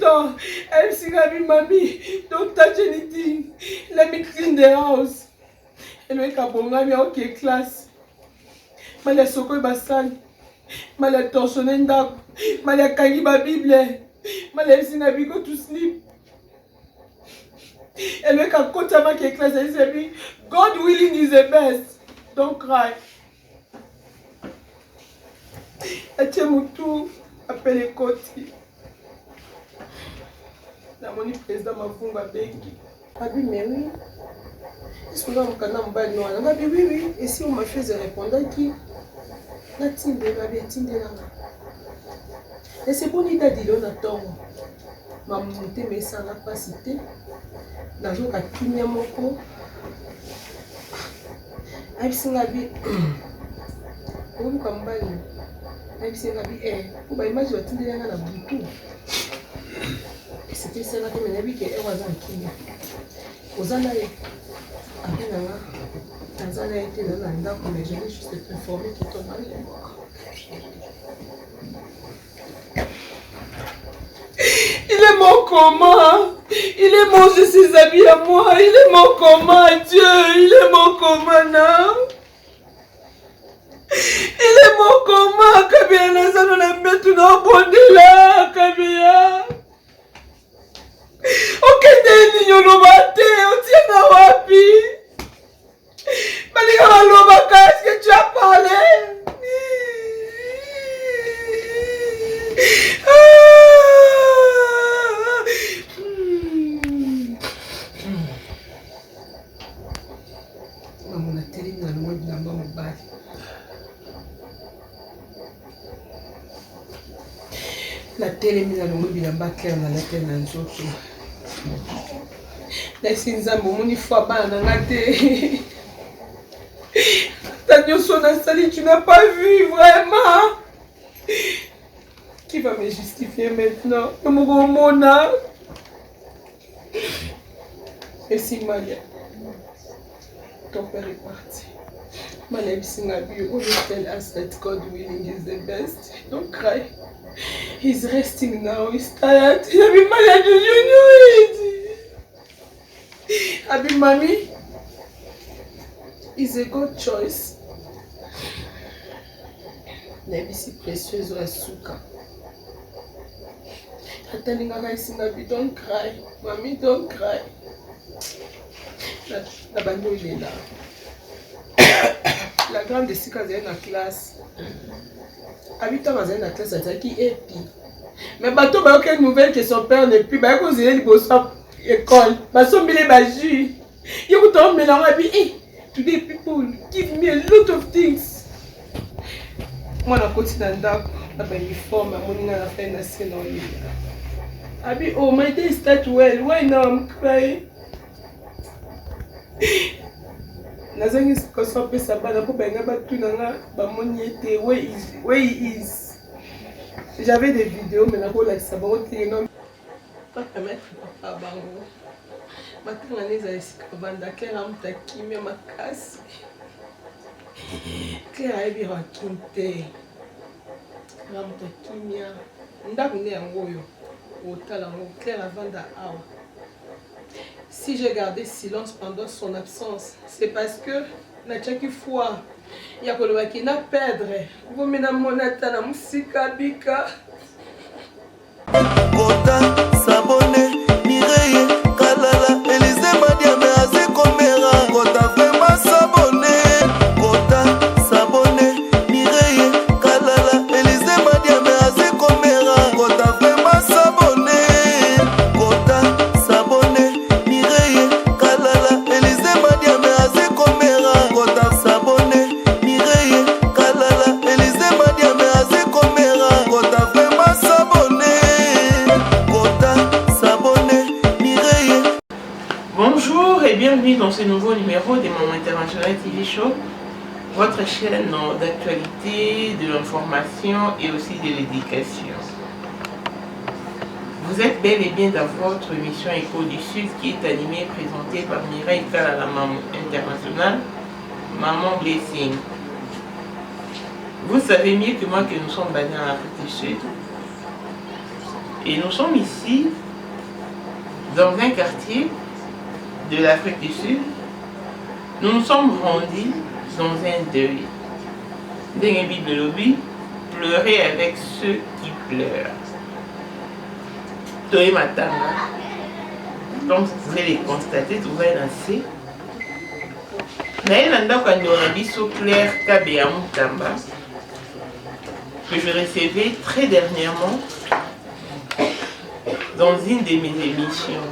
temps. Elle s'est ravie, mamie. Donc, t'as anything. Let me clean the house. Elle m'a dit, ok, classe. Malia soko basal. Malia torsionné ndako. Malia kangi ba Bible. Malia singa go to sleep. Elle m'a dit, quand ta main qui est classe, elle s'est dit, God willing is the best. Don't cry. Atie Moutou, appelle Koti. La moni président Mavunga Bengi. Abi, mais oui. Est-ce qu'on va me canner en bas de noir? Abi, oui, oui. Et si on m'a fait répondre qui? La tinde, Abi, tinde là. Et c'est bon, il t'a dit, on attend. Ma montée, mais ça n'a pas cité. Dans un cas, qui n'y a mon corps. Abi, c'est Abi. On va me balayer. Pour image de tinde là, la boutou. C'était ça là que je me disais qu'elle was en Kenya. Aux années, après dans un été dans un endroit comme je l'ai juste informé qu'il tombe mal. Il est mort comment? Il est mort de ses habits à moi. Il est mort comment, Dieu? Il est mort comment, non? Il est mort comment? Kabia Nazano n'a mis tout dans le bon de là, Kabia. Okende ni yolobate, otiena wapi? Malika malobaka, est-ce que tu as parlé? Maman la télé n'a loin de la maman bali. La télé n'a loin de la maman claire dans la télé dans le jour. Laisse nzambo moni fois bana ngate. Tanyo sona sali, tu n'as pas vu vraiment. Qui va me justifier maintenant? Mona. Et si Malia, ton père est parti. Malia Bisingabi, always tell us that God willing is the best. Don't cry. He's resting now. He's tired. Abi Malia de Junior. Abi Mami is a good choice. La vie si précieuse ou asuka. Atalinga Bisingabi, don't cry. Mami, don't cry. La banyo il est là. La grande Sika est dans la classe. Habite dans la classe, c'est qui est pire. Mais bateau ba aucune nouvelle que son père n'est plus. Ba ko zele liboso école. Ba sombile ba ju. You go me na bi today people give me a lot of things. Moi na koti na ndako na ba uniform moninga na fait na sino ni. Abi oh my day start well. Why now I'm crying? Nazangi koso pesa bana po benga batu nanga ba moniete where he is. J'avais des vidéos mais na ko like ça ba te non pas permettre papa bango. Maintenant on est à Escabanda Claire mta kimia makasi. Claire ebi rakinte. Mta kimia. Ndaku ne yango yo. Otala ngo Claire avanda awa. Si j'ai gardé silence pendant son absence, c'est parce que na chaki fois ya koloba ki na perdre. Vous mena monata na musika bika. Kota sabone Mireille Kalala Elise Madia me aze komera Kota vraiment sabone Kota sabone Mireille Kalala Elise Madia me aze komera Kota vraiment sabone Kota sabone Mireille Kalala Elise Madia me aze komera Kota sabone Mireille Kalala Elise Madia me aze komera Kota vraiment sabone. Bonjour et bienvenue dans ce nouveau numéro des Mamans International TV Show, votre chaîne d'actualité, de l'information et aussi de l'éducation. Vous êtes bel et bien dans votre émission Écho du Sud qui est animée et présentée par Mireille Kala, la Maman Internationale, Maman Blessing. Vous savez mieux que moi que nous sommes basés en Afrique du Sud. Et nous sommes ici, dans un quartier de l'Afrique du Sud. Nous nous sommes rendus dans un deuil. Dans la Bible lobby, pleurer avec ceux qui pleurent. Toi et Matanga, comme vous pouvez les constater, tout va lancer. Mais il y a un biso Claire Kabea Mutamba que je recevais très dernièrement dans une de mes émissions.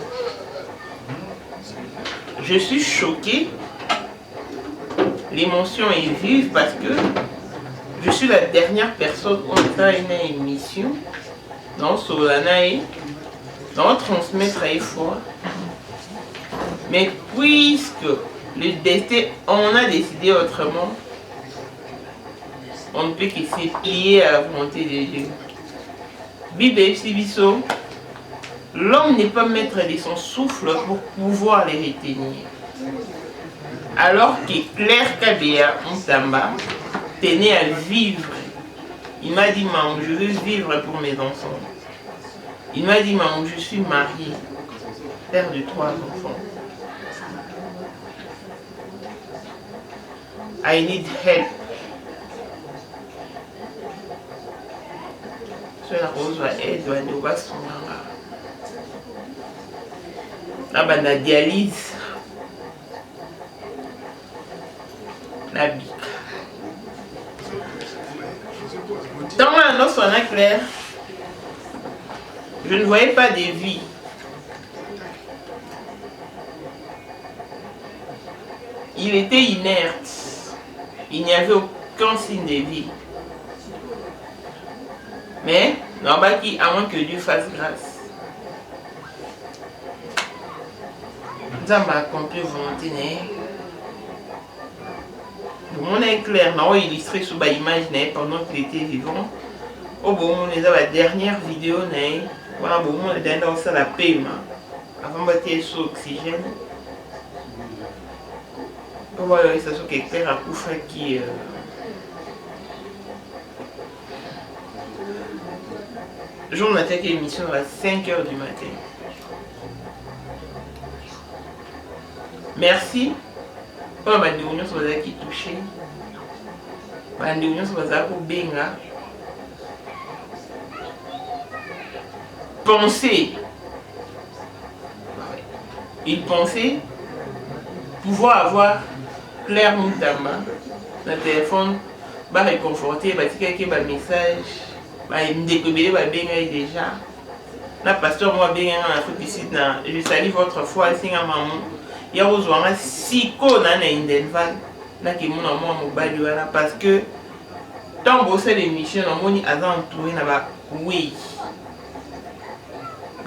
Je suis choquée. L'émotion est vive parce que je suis la dernière personne qui a une émission dans Solanae, dans transmettre à fois. Mais puisque le destin, on a décidé autrement, on ne peut que se plier à la volonté de Dieu. Bible Sibiso, l'homme n'est pas maître de son souffle pour pouvoir les retenir. Alors que Claire Kabea Mutamba tenait à vivre. Il m'a dit, maman, je veux vivre pour mes enfants. Il m'a dit, maman, je suis marié, père de 3 enfants. I need help. Cela rose va aide, va nous va son la dialyse. La bique. Dans la noce en clair, je ne voyais pas de vie. Il était inerte. Il n'y avait aucun signe de vie. Mais, à moins que Dieu fasse grâce. Nous avons accompli volonté. Le monde est clair, nous avons illustré sous l'image pendant qu'il était vivant. Au bon moment, nous avons la dernière vidéo, nous avons la paiement avant de battre sous oxygène. Pour voir la station qui est claire à Koufa qui. Le jour où on attaque l'émission à 5 h du matin. Merci. Pour les gens qui sont touchés, les gens qui sont benga. Pensez. Ils pensaient pouvoir avoir Claire Mutamba dans le téléphone, réconforter, quelqu'un un message, me découvrir déjà. La pasteur, moi, bien en Afrique du Sud, je salue votre foi, c'est maman. Il y a besoin de psycho dans l'Indenval, parce que tant que c'est l'émission, on a entouré, oui.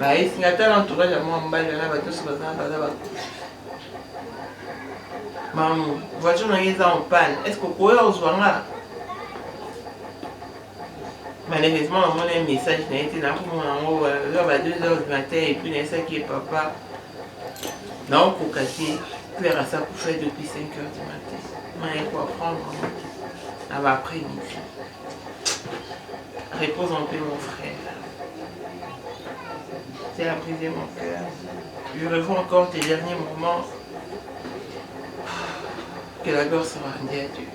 Si on a entouré, maman, voiture est en panne. Est-ce que vous pouvez rejoindre là? Malheureusement, on a un message qui a été là pour moi à 2 h du matin et puis il qui est papa. Non, pour casser, faire ça pour faire depuis 5 h du matin. Mais il faut apprendre après-midi. Repose en paix, mon frère. C'est à briser mon cœur. Je revois encore tes derniers moments. Que la gloire soit rendue à Dieu.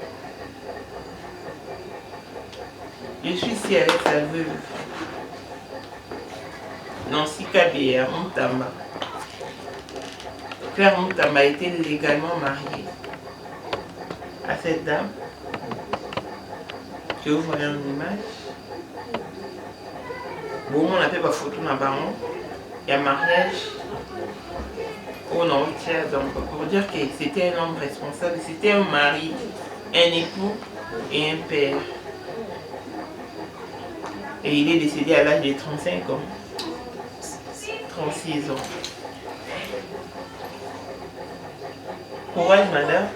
Je suis ici avec sa veuve, Nancy Kabea Mutamba. Claire Mutamba a été légalement mariée à cette dame que vous voyez en image. Bon, on a fait ma photo dans le baron. Il y a mariage. Oh non, tiens, donc pour dire que c'était un homme responsable, c'était un mari, un époux et un père. Et il est décédé à l'âge de 35 ans. 36 ans. Courage, madame.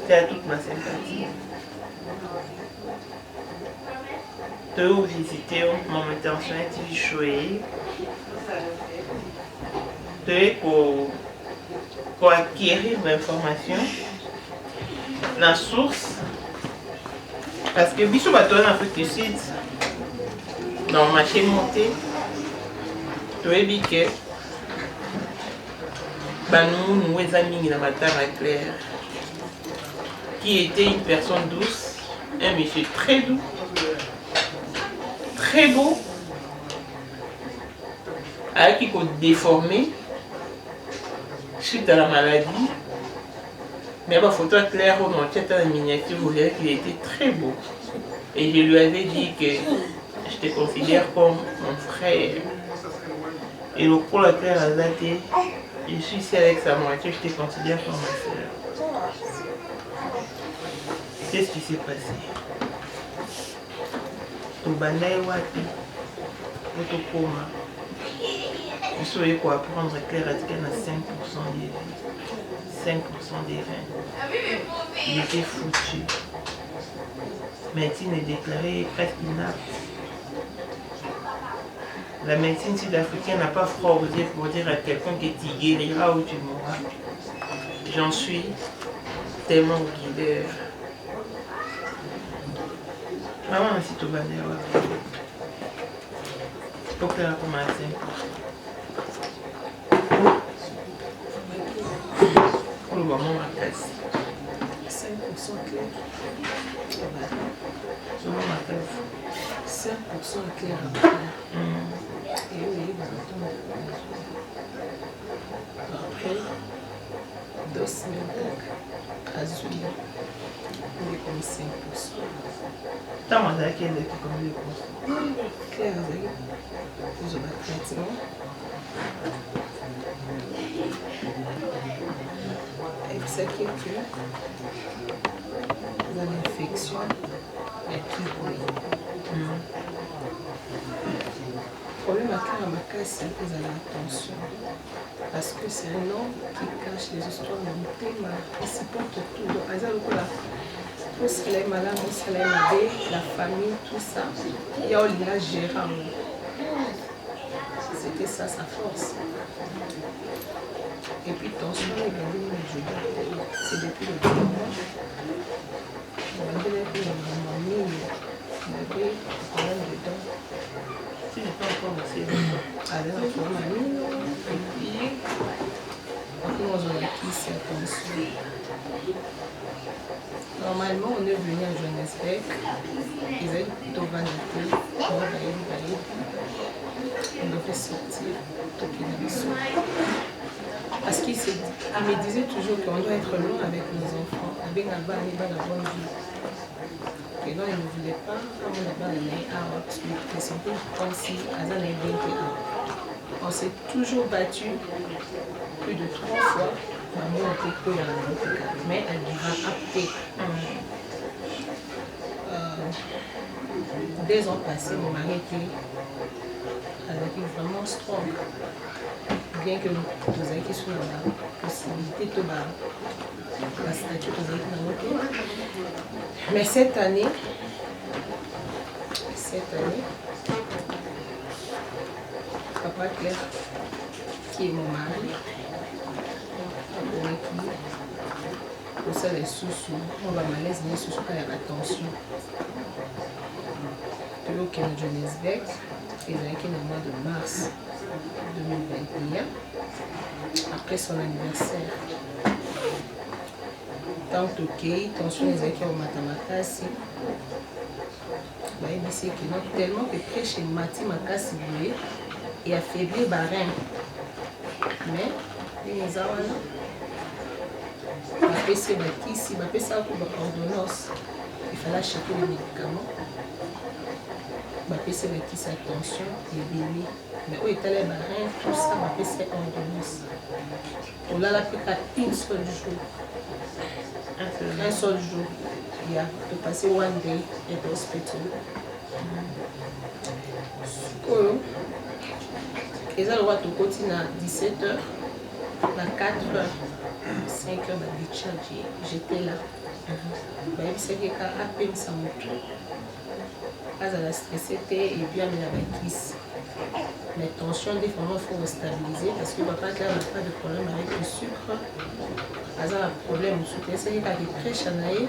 C'est à toute ma sympathie. De visiter mon intention est choyée. Pour acquérir l'information, la source, parce que Bichou Baton en Afrique du Sud, dans marché monté, tu as dit que nous amis dans ma table Claire, qui était une personne douce, un monsieur très doux, très beau, avec qui s'est déformé suite à la maladie. Mais ma photo Claire, on a fait une miniature, vous verrez qu'il était très beau. Et je lui avais dit que je te considère comme mon frère. Et le pour la Claire a daté, je suis ici avec sa moitié, je te considère comme ma soeur. Qu'est-ce qui s'est passé? Au Bandaï Wapi, au Tokoma, je savais quoi apprendre Claire a dit qu'elle a 5% des vies. 5% des reins. Il était foutu. Médecine est déclarée presque inapte. La médecine sud-africaine n'a pas froid aux yeux pour dire à quelqu'un que tu guériras ou tu mourras. J'en suis tellement guideur. Maman, c'est tout banné. Pour faire commencer. Pour le moment, ma casse. 5% clair. Selon ma casse. 5% clair. Et oui, après, 2 semaines à Zouya, on est comme 5%. T'as mangé à quel qui comme les courses? Claire, vous avez un traitement. Avec ça qui est que vous avez l'infection et tout bruit. Le problème à Claire Amaka, c'est que vous avez attention. Parce que c'est un homme qui cache les histoires de thème. Il supporte tout. Donc, par exemple, tout ce qui est malade, tout ce qui est malade, la famille, tout ça, il y a un gérant. C'était ça sa force. Et puis, tension, il y a c'est depuis le début. Il y a des problème dedans. Tu n'es pas encore aussi. Alors, il faut mamie. Et puis, nous avons acquis cette tension. Normalement, on est venu à Johannesburg. Ils avaient plutôt vanité. On devait sortir tout parce qu'il me disait toujours qu'on doit être loin avec nos enfants. Et non, il ne voulait pas, on s'est toujours battu plus de 3 fois. Mais elle dira apté. 2 ans passés, mon mari était vraiment strong. Bien que nous ayons sur la possibilité de la statue de la. Mais cette année, Papa Claire, qui est mon mari, pour ça les sous-sous, on va malaise, mais sous-sous quand il y a la tension. Puis au Johannesburg, il y a le mois de mars 2021, après son anniversaire. Tant que tension les équipes au Matamakasi, c'est que tellement que près chez Mati Makasi voulait et affaiblir Barin. Mais les Awana, PC Bakisi, ça pour l'ordonnance, il fallait acheter les médicaments. PC Bakisi attention, les bébés. Mais où était les Barins, tout ça, PC ordonnance. On l'a fait qu'à une seule jour. Un seul jour. Il y a de passer one day at the hospital. Ils ont le droit de continuer à 17h, à 4h, 5h, j'étais là. C'est que à peine ça me tue. Quand elle a stressé, et puis elle a kiss. Mais attention, des fois, il faut stabiliser parce que papa n'a pas de problème avec le sucre. Elle a un problème au sucre. C'est qu'il a des prêches à naïr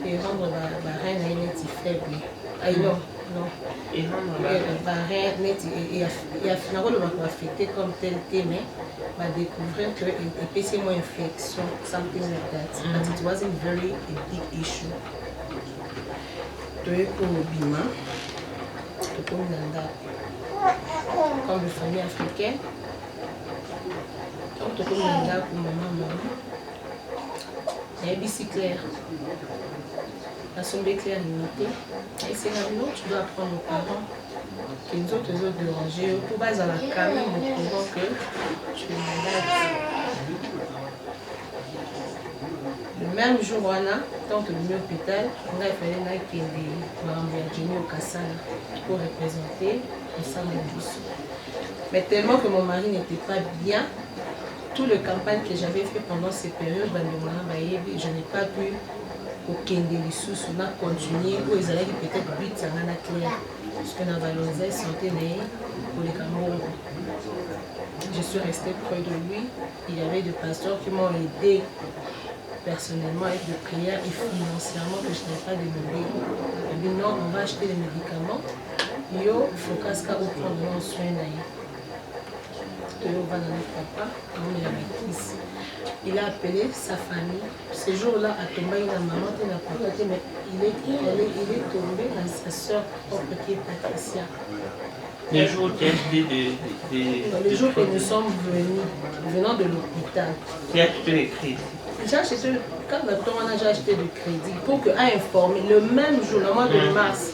et rendre la reine à une faible. Ah non, non. Et non, Barrette, net, et finalement, le va affecté comme tel thème, mais va découvrir que c'est moins infection, something like that. But it wasn't very a big issue. Donc, au Bima, comme une famille africaine, donc, comme maman, il y a un bicyclette. La somme claire limitée. Et c'est là où tu dois apprendre aux parents que nous autres déranger pour base à la caméra au courant que tu es malade. Le même jour, on a, tant que le hôpital, on a fait un acte de au Kassala pour représenter le sang de bus. Mais tellement que mon mari n'était pas bien, tout le campagne que j'avais fait pendant ces périodes, je n'ai pas pu aucun des sous, on a continué, ou ils allaient peut-être 8 ans à la claire, parce qu'on a valorisé santé pour les Cameroun. Je suis restée près de lui. Il y avait des pasteurs qui m'ont aidé personnellement avec des prières et financièrement que je n'ai pas demandé. Et bien non, on va acheter les médicaments. Il faut qu'à prendre soin d'ailleurs. Il a appelé sa famille. Ce jour-là, à Tomba, il a maman, il n'a pas côté, mais il est tombé dans sa soeur propre qui est Patricia. Le jour où tu as acheté le jour que nous sommes venant de l'hôpital. Tu as acheté les crédits. J'ai acheté, quand j'ai acheté du crédit pour qu'à informer le même jour, le mois de mars.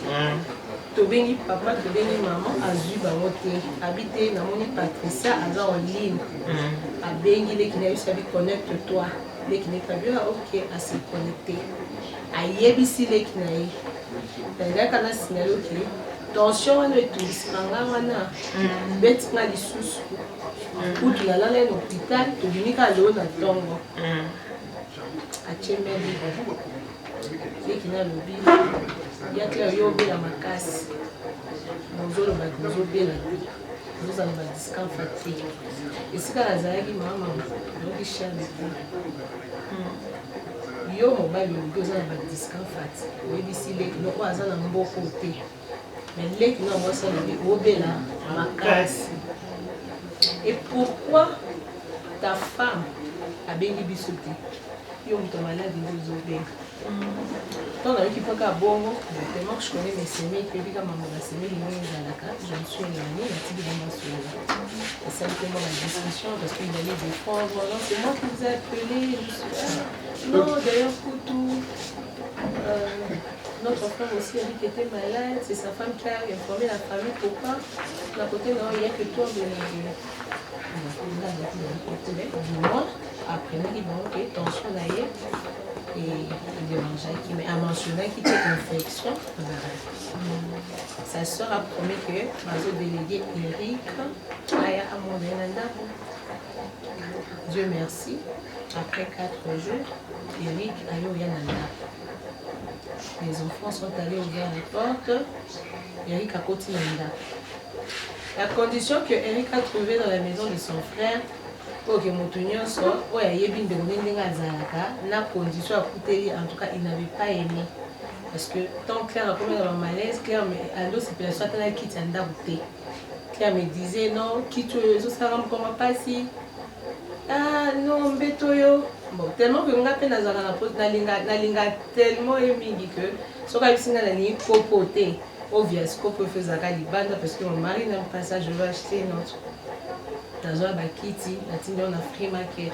Tobengi papa, tobengi maman, azu bangote, habité na moni Patricia, aza en ligne. Abengi les qui n'a eu sabi connecte-toi. Les qui n'est pas bien, ok, à se connecter. Ayebisi les qui n'a eu. C'est-à-dire qu'on a signalé, ok, tension on est tous, wana, bête na li sous. Ou tu l'as là à l'hôpital, tu viens à l'eau na tongo. A Tchemeli. Les qui n'a l'obi. Il y a clair yo be la makasi. Bonjour ba bonjour be la. Nous allons ba discount fatigue. Et si ka lazaki mama, donc cher de tout. Yo mobile yo go za ba discount fatigue. Oui d'ici les no ko azana mboko te. Mais les qui n'ont pas ça le be la makasi. Et pourquoi ta femme a béni bisoté? Yo mto malade de zobe. Tant que je suis bon, tellement que je connais mes sémies, que quand maman a sémé les moyens à la carte, je me suis éloignée, il y a petit vraiment sur et ça a été la discussion parce qu'il allait défendre. Non, c'est moi qui vous ai appelé. Non, d'ailleurs, Koutou, notre frère aussi a dit qu'il était malade, c'est sa femme qui a informé la famille. Pourquoi? D'un côté, non, il n'y a que toi de moi. Après, il dit bon, ok, tension d'ailleurs. Et de manger qui m'a mentionné qu'il était infection. Sa soeur a promis que ma délégué Eric aille à mon Nandabo. Dieu merci. Après 4 jours, Eric aille au Yananda. Les enfants sont allés ouvrir la porte. Eric a continué Nanda. La condition que Eric a trouvée dans la maison de son frère, pour que mon tunion soit, ouais, il y a bien de la condition à coûter, en tout cas, il n'avait pas aimé. Parce que tant Claire a commis dans le malaise, Claire, à l'autre, c'est soit elle a quitté un darouté. Claire me disait non, quitte les autres, ça ne comment pas si. Ah non, Mbetoyo. Bon, tellement que on a peine dans la pose, na linga tellement aimé que, ce qu'on a vu, c'est la ligne copoté. Obvious, copo faisait la libanda parce que mon mari n'aime pas ça, je veux acheter une autre. Dans un bakiti, on a free market.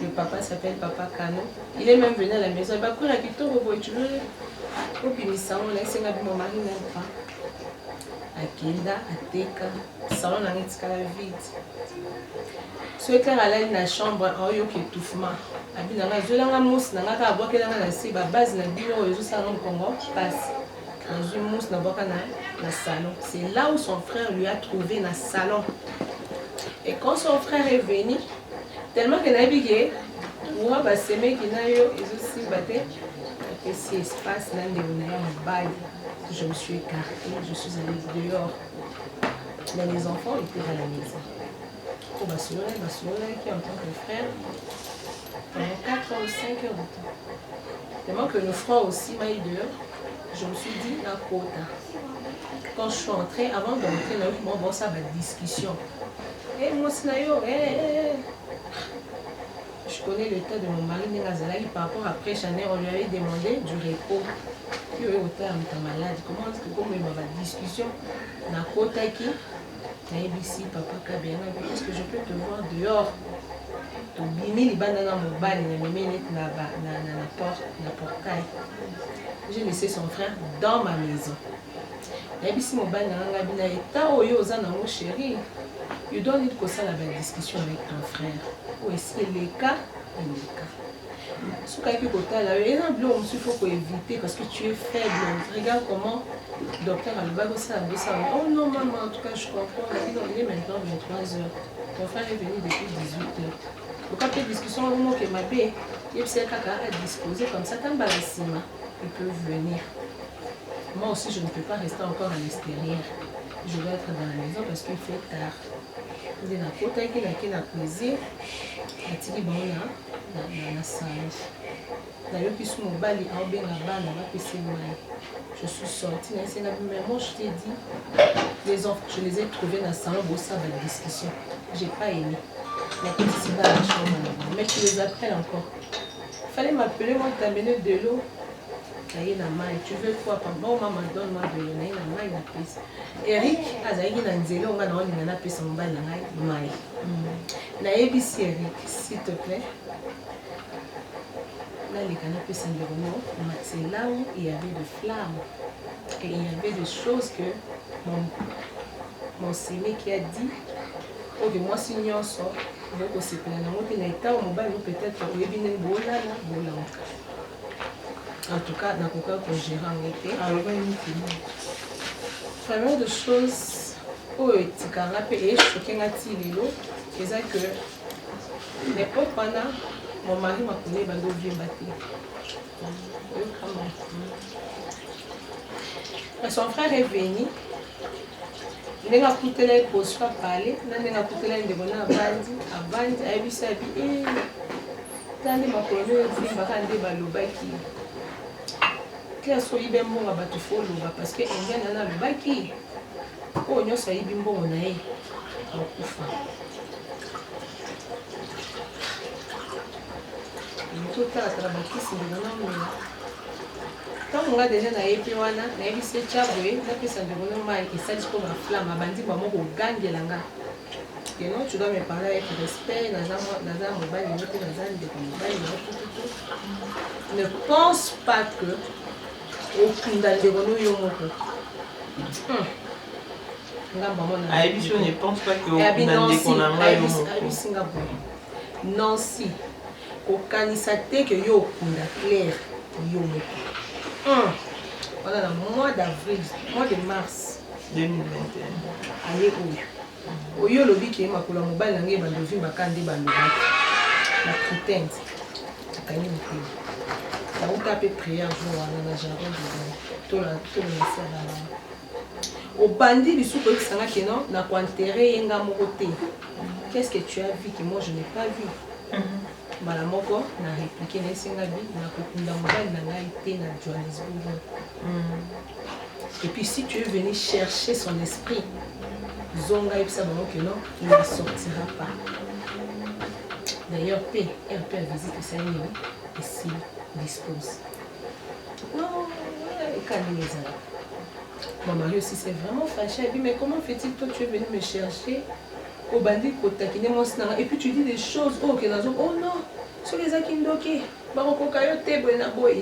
Le papa s'appelle Papa Kano. Il est même venu à la maison. Il va prendre la pito, tu veux. Au pinissa, on a essayé mon mari n'aime pas. À Kenda, à Teka, salon a un vide. Ce qui est dans la chambre, on a eu un étouffement. Je suis en mousse, je suis en base de bureau, je suis en Congo, passe. Dans une mousse, dans le salon. C'est là où son frère lui a trouvé dans le salon. Et quand son frère est venu, tellement qu'il a dit moi, c'est mes qui n'a eu aussi battu. Et si espace là, je me suis écartée, je suis allée dehors. Mais les enfants étaient à la maison. Pour Bassoula qui est en tant que frère, pendant 4 ou 5 heures de temps. Tellement que le frère aussi m'a eu dehors, je me suis dit, à quota. quand je suis entrée, avant d'entrer, bon, ça va discussion. Moi, c'est je connais l'état de mon mari, par rapport après Chanel, on lui avait demandé du repos. Puis au terme de malade, comment est-ce que comme il va discussion, na kota qui, na ici papa kabena, est-ce que je peux te voir dehors? To bimi libanda na mobali na mimi na portail. J'ai laissé son frère dans ma maison. Na ici mobali na ngabina eta oyo za na mon chéri. You don't need que ça la discussion avec ton frère. Ou est-ce que les cas, il est cas. Ce qu'il faut éviter parce que tu es faible. Regarde comment le docteur Albago ça. Oh non, maman, en tout cas, je comprends. Il est maintenant 23h. Ton frère est venu depuis 18h. Donc, après discussion, au moment que ma paix, il sait à disposer comme ça, tant balassima, ils peuvent venir. Moi aussi, je ne peux pas rester encore à l'extérieur. Je dois être dans la maison parce qu'il fait tard. Il est dans le côté qui est la cuisine. Il est dans la salle. D'ailleurs, puis sur mon bal, il y a un bal, je suis sortie. Mais moi, je t'ai dit, les enfants, je les ai trouvés dans le salon pour ça, la discussion. Je n'ai pas aimé. La petite c'est dans la chambre. Mais tu les appelles encore. Il fallait m'appeler, moi, t'amener de l'eau. Tu veux quoi? Bon, maman, donne-moi de l'eau. Eric, Azaïki Nanzelo, on a appelé son bal. Naïbi, Eric, s'il te plaît. Là, les canapés Saint-Léonard, c'est là où il y avait des flammes. Et il y avait des choses que mon sémé qui a dit, ok, moi, si nous sort, donc c'est plein de peut-être en tout cas, dans le cas que j'ai rencontré, vraiment de choses où tu canapé et choqué à Tililo, c'est que l'époque pendant mon mari m'a connu bando bien battu. Son frère est venu. Il a coûté la poste à parler. Il a coûté la demande à Bandi. A vu sa vie. Tant de ma colonie est venue à Lobaki. Qu'est-ce que tu as bon à battre Loba parce que il y a un Lobaki. Oh, nous sommes bien bon on a. Quand on a déjà na epi wana na ebi se chabwe na pesa ndono mai esali ko ba flamme abandi ba moko gangela nga. Et non, tu dois me parler avec respect, ne pense pas que au Kundanderono Yomoko. Ne pense pas que au Kundanderono Yomoko. Nancy, au Kanisate que yo Kunda clair Yomoko. Voilà le mois d'avril, mois de mars 2021. Allez où? Oyo lobi ki makula mobile na ngai bandovi bakande baloba la pretend akani mpe la uta pe prière jour wana na jardin de to la sala au bandi bisuko kisanga keno na ko enterrer yenga moko te. Qu'est-ce que tu as vu que moi je n'ai pas vu? Mala moko na répliquer na singa bi na ko kunda mobile na ngai te na Johannesburg. Et puis si tu es venu chercher son esprit Zonga et ça que non, il ne sortira pas. D'ailleurs, P, elle peut visiter ça et s'il dispose. Non, calme les amis. Mon mari aussi s'est vraiment fâché. Elle dit, mais comment fait-il, toi tu es venu me chercher au bandit pour taquiner mon snara et puis tu dis des choses, oh, que dans oh non, sur les akindoke, il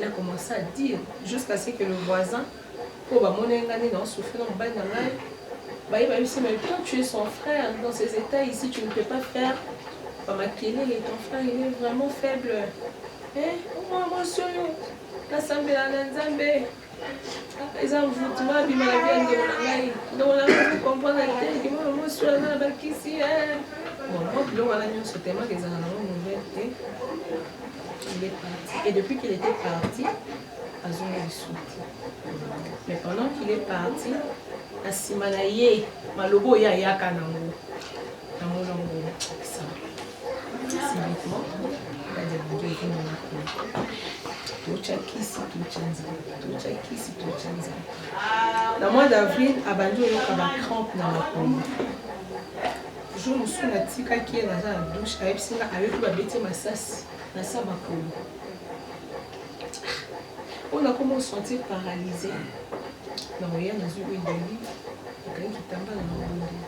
a commencé à dire jusqu'à ce que le voisin, pour souffrir dans le bain mais toi tu es son frère, dans ces états ici tu ne peux pas faire. Ton frère il est vraiment faible. Moi la Sambe la Nzambe. Les envoûtements, puis ma vie de mon ami, comprendre que moi je suis là ici. Bon, moi on a mis ce thème que les nouvelle. Il est parti. Et depuis qu'il était parti, Azuma est sorti. Mais pendant qu'il est parti, asimana ye malobo ya yaka nango na molongo ça c'est vraiment la débrouille tochakisi tochanza. Dans le mois d'avril, abandi oyoka ba crampe na makolo. Jour mosusu natikaki ye naza na douche ayebisi nga ayoki babeti masasi na sa makolo. On a comment sentir paralysé. Na oya nazwi huile d'olive nakangi kitamba na mabonde.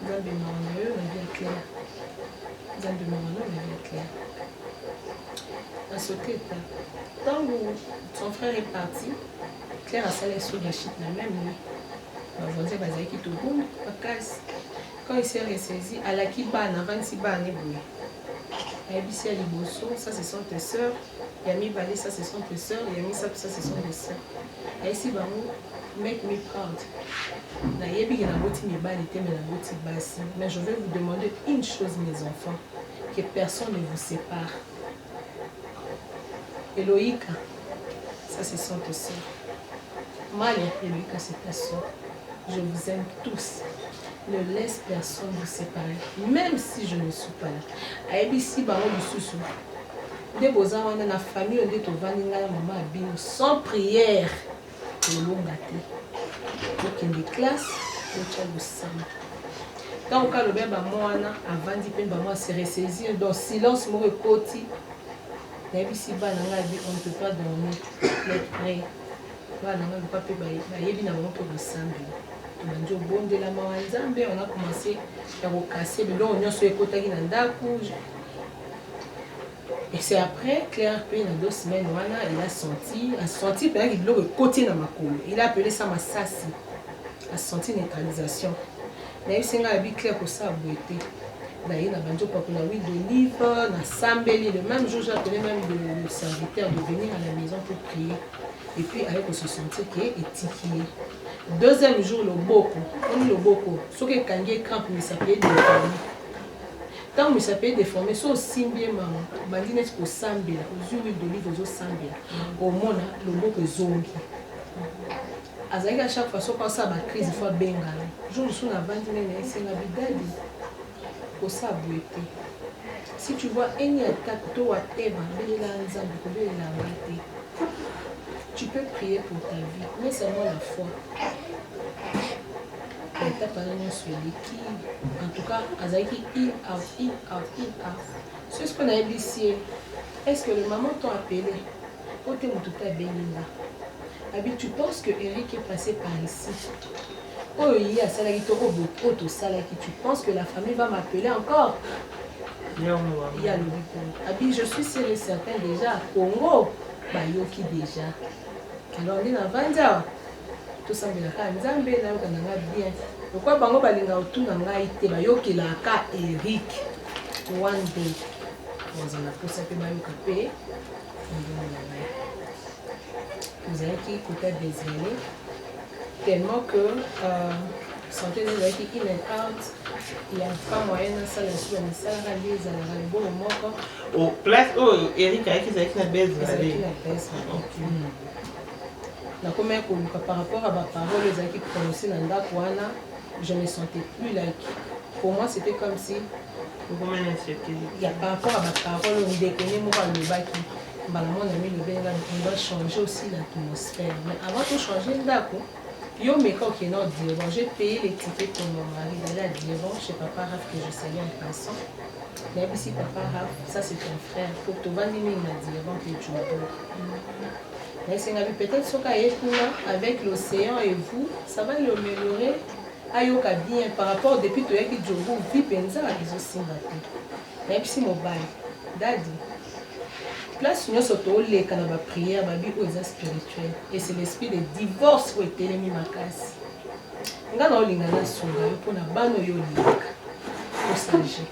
Nzambe marano oyo na vie claire. Nzambe marano na vie claire. A sauté étape. Tant que son frère est parti, Claire a salé sur la chute la même nuit. Ma voisine a dit tout boum, ma casse. Quand il s'est ressaisi, à la kiban, avant si bas, n'est boué. Elle a dit si elle est bosso, ça ce sont tes soeurs. Il a mis balai, ça ce sont tes soeurs. Il a mis ça, ça ce sont tes soeurs. Elle a dit si bah, make me proud. La yebi na boti mi bali te mais la boti bassi. Mais je vais vous demander une chose, mes enfants, que personne ne vous sépare. Eloïka, ça ce sont tes soeurs. Malia, Eloïka, c'est ta soeur. Je vous aime tous. Ne laisse personne vous séparer, même si je ne suis pas là. Aïbisi, baron du sous-sous. Des beaux-arts, on a la famille, on dit au Vaninga, maman Abino, sans prière. Le long gâté. Donc, il y a des classes, il y a le sang. Quand on a le bébé, avant de se ressaisir, dans le silence, on est côté. On ne peut pas dormir, être prêt. On a commencé à casser le long, on a et c'est après, Claire, il y a 2 semaines, il a senti qu'il y a un côté dans ma cour. Il a appelé ça ma sassi. Il a senti une neutralisation. Il a dit Claire que ça a boité. Il a dit que huile d'olive, le même jour, j'ai appelé même le serviteur de venir à la maison pour prier. Et puis, avec se sentir qu'il est étiqué. Deuxième jour, le boko. On dit le boko. Ce qui est kangé crampe, mais ça peut être déformé. Tant que ça peut être déformé, c'est aussi bien maman. Bandine est au sambela, aux huiles d'olive, aux sambela. Au mona, le boko est zongi. À chaque fois, quand ça va crise, il faut benga. Je me suis bandine, c'est la bidade. Pour ça, bouette. Si tu vois une attaque, toi, tu peux prier pour ta vie, mais c'est moi la foi. En tout cas, Azaïki, in, out. C'est ce qu'on a dit ici. Est-ce que le maman t'a appelé? Tu penses que Eric est passé par ici? Oh, il y a ça qui tu penses que la famille va m'appeler encore? Il y a le Abi, je suis sûre et certain déjà. Congo, Bayoki déjà. Alors, on est dans Vanda. Tout ça, mais la Nzambe, là, on a bien. Pourquoi Bango Balinga autour n'a pas été Bayoki la ka Eric? One day. On a pour ça que Bayoka paye. Vous avez qui écoutait des années. Tellement que santé des années qui in and out. Il y a pas moyen de ça, mais ça va aller, ça va aller bon moment. Au place où Eric a écrit la baisse. Par rapport à ma parole, les gens qui prononcent dans la Kouana, je ne me sentais plus like. Pour moi, c'était comme si. Il y a par rapport à ma parole, on déconne, moi, le baki. Mon ami, le Benga, on doit changer aussi l'atmosphère. Mais avant de changer, d'accord. Yo, mais quand il y a j'ai payé les tickets pour mon mari d'aller à Diron chez Papa Raph que je salue en passant. Mais ici, Papa Raph, ça c'est ton frère. Pour que tu vas dire, il m'a dit avant que tu vas. Mais c'est peut-être ce qu'il y a avec l'océan et vous, ça va l'améliorer. Ayoka bien par rapport depuis que tu as dit que vous vivez pensa les aussi matin. Mais si mon bail, daddy. Place nous surtout les canaba prière, babi aux spirituels. Et c'est l'esprit de divorce où était les mimakas. Ngana olingana songa yo pona bano yo lika. Pour s'agir.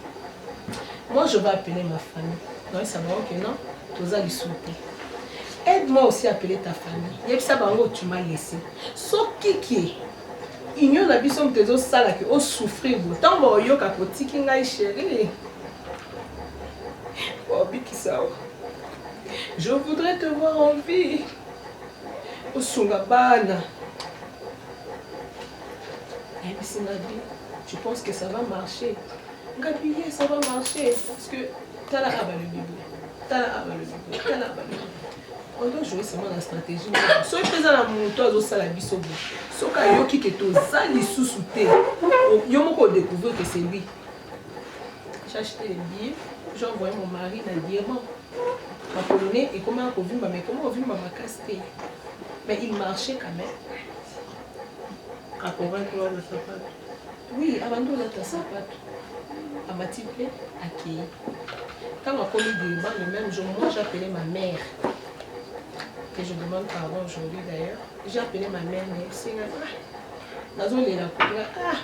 Moi je vais appeler ma famille. Non, ça va ok non? Toza li souté. Aide-moi aussi à appeler ta famille. Il y a ça bango tu m'as laissé. So kiki. Igno na biso mtezo sala ke o souffrir autant ba yo ka kotiki ngai chérie. Oh bikisao. Je voudrais te voir en vie. Au Sungabana. Tu penses que ça va marcher? Gabi, ça va marcher. Parce que t'as la le bibou. T'as la le bibou. On doit jouer seulement la stratégie. Si tu fais la moto, ça la biso. Si tu as qui est aux ali sous-souté, il faut découvrir que c'est lui. J'ai acheté les billets, j'ai envoyé mon mari dans le diamant. Ma polonais, et comment on vit, mais comment on vit ma casté. Mais il marchait quand même. À convaincre le sapat. Oui, avant de la sapat. À ma type, à qui. Quand on a commis des bancs le même jour, moi j'ai appelé ma mère. Et je demande pardon aujourd'hui d'ailleurs. J'ai appelé ma mère, mais c'est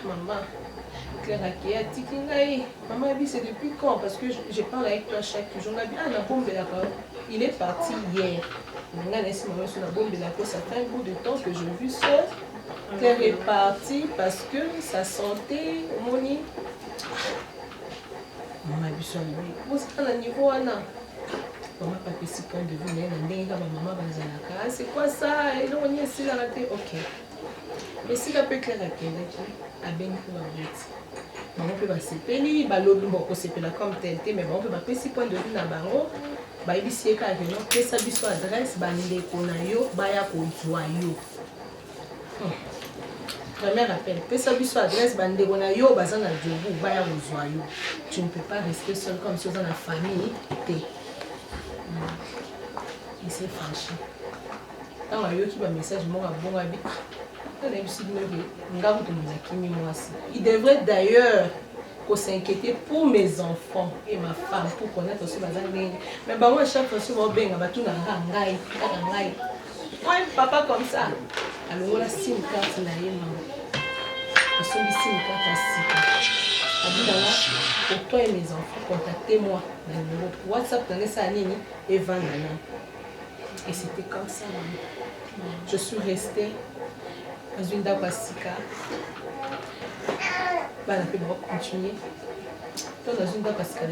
maman. Claire Akia, maman, c'est depuis quand? Parce que je parle avec toi chaque jour. Il est parti hier. Ça fait un bout de temps que je vis seul. Claire est partie parce que sa santé, Moni. Maman, c'est quoi ça? Ok. Mais si la peut claire à ben maman peut passer balobi bon sepela comme tel mais bon peut pas si point de vue na bango ba ibisi ka que non pesa biso adresse bandeko na yo baya ko zwa yo. Premier rappel, pesa biso adresse bandeko na yo baza na jobu baya ko zwa yo. Tu ne peux pas rester seul comme si dans la famille té. Il s'est fâché. Quand on a eu un message, il devrait d'ailleurs s'inquiéter pour mes enfants et ma femme pour connaître aussi ma zane. Mais bah moi chaque fois que je vais bien, papa comme ça. Alors on a sim carte na yema. On sim carte à pour toi et mes enfants, contactez-moi dans le numéro WhatsApp dans les années et Vandana. Et c'était comme ça. Je suis restée dans une Dawasika. On peut continuer. Dans une Dawasika,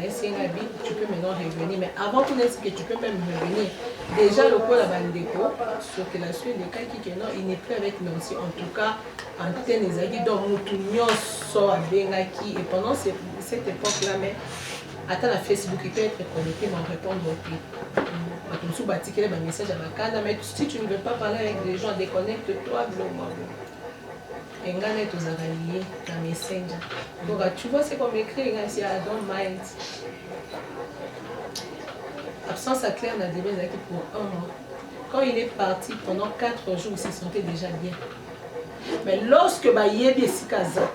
tu peux maintenant revenir. Mais avant tout ce que tu peux même revenir, déjà le coup la bandeko, sur que la suite, les cas qui non, il n'est plus avec nous aussi. En tout cas, antenne les aguilles dans Moutounion sort à Bengaki. Et pendant cette époque-là, mais attends la Facebook, il peut être connecté, mais répondre au prix. Message à ma canne, mais si tu ne veux pas parler avec des gens, déconnecte-toi, et on a tous alliés dans Messenger. Donc tu vois c'est comme écrit ici I don't mind. Absence à Claire n'a débuté pour 1 mois. Quand il est parti pendant 4 jours, il se sentait déjà bien. Mais lorsque Yebi est Sikaza,